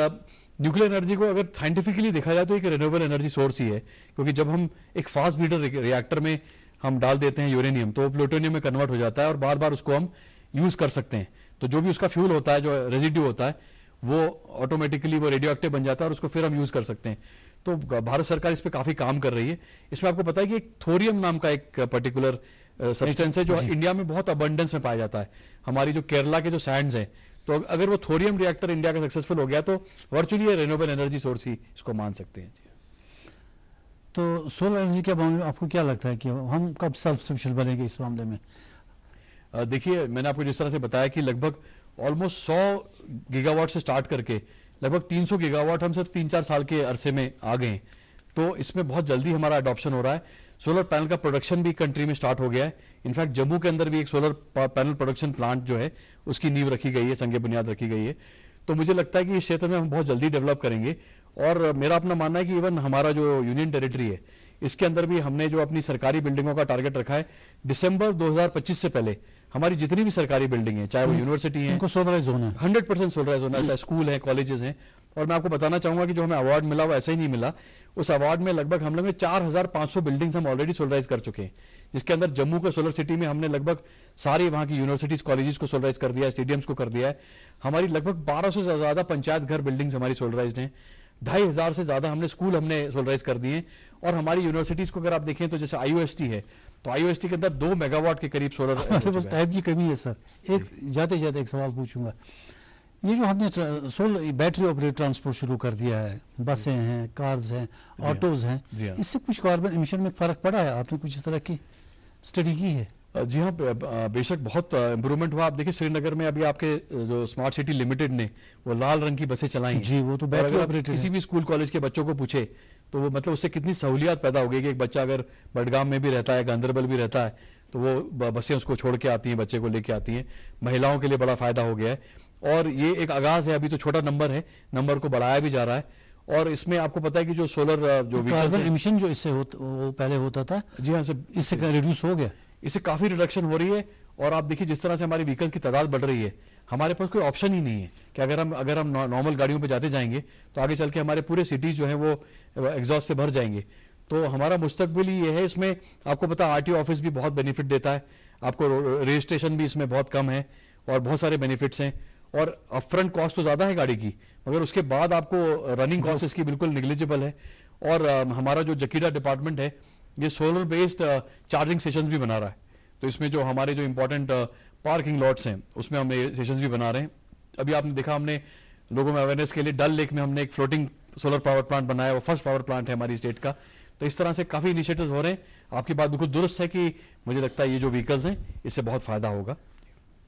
न्यूक्लियर एनर्जी को अगर साइंटिफिकली देखा जाए तो एक रिन्यूएबल एनर्जी सोर्स ही है, क्योंकि जब हम एक फास्ट ब्रीडर रिएक्टर में हम डाल देते हैं यूरेनियम, तो वो प्लूटोनियम में कन्वर्ट हो जाता है और बार बार उसको हम यूज कर सकते हैं। तो जो भी उसका फ्यूल होता है, जो रेजिड्यू होता है, वो ऑटोमेटिकली वो रेडियो एक्टिव बन जाता है और उसको फिर हम यूज कर सकते हैं। तो भारत सरकार इस पे काफी काम कर रही है। इसमें आपको पता है कि एक थोरियम नाम का एक पर्टिकुलर सब्सटेंस है जो इंडिया में बहुत अबंडेंस में पाया जाता है। हमारी जो केरला के जो सैंड्स हैं, तो अगर वो थोरियम रिएक्टर इंडिया का सक्सेसफुल हो गया तो वर्चुअली रेन्यूएबल एनर्जी सोर्स ही इसको मान सकते हैं। तो सोलर एनर्जी के मामले में आपको क्या लगता है कि हम कब सेल्फ सफिशिएंट बनेंगे इस मामले में? देखिए, मैंने आपको जिस तरह से बताया कि लगभग ऑलमोस्ट 100 गीगावाट से स्टार्ट करके लगभग 300 गीगावाट हम सिर्फ 3-4 साल के अरसे में आ गए। तो इसमें बहुत जल्दी हमारा अडॉप्शन हो रहा है। सोलर पैनल का प्रोडक्शन भी कंट्री में स्टार्ट हो गया है। इनफैक्ट जम्मू के अंदर भी एक सोलर पैनल प्रोडक्शन प्लांट जो है उसकी नींव रखी गई है, संगे बुनियाद रखी गई है। तो मुझे लगता है कि इस क्षेत्र में हम बहुत जल्दी डेवलप करेंगे। और मेरा अपना मानना है कि इवन हमारा जो यूनियन टेरिटरी है, इसके अंदर भी हमने जो अपनी सरकारी बिल्डिंगों का टारगेट रखा है, दिसंबर 2025 से पहले हमारी जितनी भी सरकारी बिल्डिंग है, चाहे वो यूनिवर्सिटी है, उनको सोलराइज होना है, 100% सोलराइज होना है, चाहे स्कूल है, कॉलेजेस हैं। और मैं आपको बताना चाहूंगा कि जो हमें अवार्ड मिला वो ऐसे ही नहीं मिला। उस अवार्ड में लगभग हम लोग ने 4500 बिल्डिंग्स हम ऑलरेडी सोलराइज कर चुके हैं, जिसके अंदर जम्मू के सोलर सिटी में हमने लगभग सारी वहां की यूनिवर्सिटीज, कॉलेजेस को सोलराइज कर दिया है, स्टेडियम्स को कर दिया है। हमारी लगभग 1200 से ज्यादा पंचायत घर बिल्डिंग्स हमारी सोलराइज्ड हैं। 2500 से ज्यादा हमने स्कूल हमने सोलराइज कर दिए। और हमारी यूनिवर्सिटीज को अगर आप देखें तो जैसे IOST है, तो IOST के अंदर 2 मेगावाट के करीब सोलर टाइप की कमी है सर। एक जाते जाते एक सवाल पूछूंगा, ये जो हमने सोलर बैटरी ऑपरेटेड ट्रांसपोर्ट शुरू कर दिया है, बसें हैं, कार्स हैं, ऑटोज हैं, इससे कुछ कार्बन एमिशन में फर्क पड़ा है? आपने कुछ इस तरह की स्टडी की है? जी हाँ, बेशक बहुत इंप्रूवमेंट हुआ। आप देखिए श्रीनगर में अभी आपके जो स्मार्ट सिटी लिमिटेड ने वो लाल रंग की बसें चलाई जी, वो तो बैटरी ऑपरेटेड। किसी भी स्कूल कॉलेज के बच्चों को पूछे तो वो मतलब उससे कितनी सहूलियत पैदा हो गई कि एक बच्चा अगर बडगाम में भी रहता है, गांधरबल भी रहता है, तो वो बसें उसको छोड़ के आती हैं, बच्चे को लेके आती हैं। महिलाओं के लिए बड़ा फायदा हो गया है। और ये एक आगाज है, अभी तो छोटा नंबर है, नंबर को बढ़ाया भी जा रहा है। और इसमें आपको पता है कि जो सोलर जो कार्बन एमिशन जो इससे वो पहले होता था, जी हाँ, इससे रिड्यूस हो गया, इससे काफी रिडक्शन हो रही है। और आप देखिए जिस तरह से हमारी व्हीकल की तादाद बढ़ रही है, हमारे पास कोई ऑप्शन ही नहीं है कि अगर हम नॉर्मल गाड़ियों पे जाते जाएंगे तो आगे चल के हमारे पूरे सिटीज जो है वो एग्जॉस्ट से भर जाएंगे। तो हमारा मुस्तकबिल ये है। इसमें आपको पता RTO ऑफिस भी बहुत बेनिफिट देता है, आपको रजिस्ट्रेशन भी इसमें बहुत कम है और बहुत सारे बेनिफिट्स हैं। और अपफ्रंट कॉस्ट तो ज्यादा है गाड़ी की, मगर उसके बाद आपको रनिंग कॉस्ट इसकी बिल्कुल निग्लिजिबल है। और हमारा जो जकीरा डिपार्टमेंट है, ये सोलर बेस्ड चार्जिंग सेशंस भी बना रहा है। तो इसमें जो हमारे जो इंपॉर्टेंट पार्किंग लॉट्स हैं, उसमें हम ये सेशंस भी बना रहे हैं। अभी आपने देखा, हमने लोगों में अवेयरनेस के लिए डल लेक में हमने एक फ्लोटिंग सोलर पावर प्लांट बनाया, वो फर्स्ट पावर प्लांट है हमारी स्टेट का। तो इस तरह से काफी इनिशिएटिव्स हो रहे हैं। आपकी बात बिल्कुल दुरुस्त है कि मुझे लगता है ये जो व्हीकल्स हैं इससे बहुत फायदा होगा।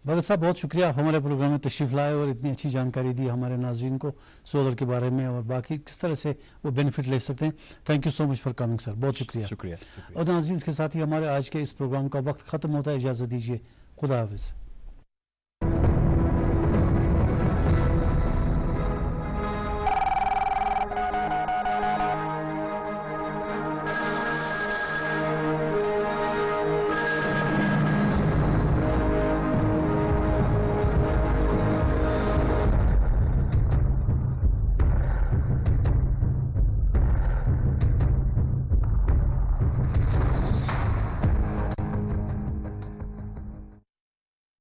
भगत साहब, बहुत शुक्रिया हमारे प्रोग्राम में तशरीफ लाए और इतनी अच्छी जानकारी दी हमारे नाज़रीन को सोलर के बारे में और बाकी किस तरह से वो बेनिफिट ले सकते हैं। Thank you so much for coming sir, बहुत शुक्रिया। शुक्रिया। और नाज़रीन, के साथ ही हमारे आज के इस प्रोग्राम का वक्त खत्म होता है। इजाज़त दीजिए, खुदा हाफिज़।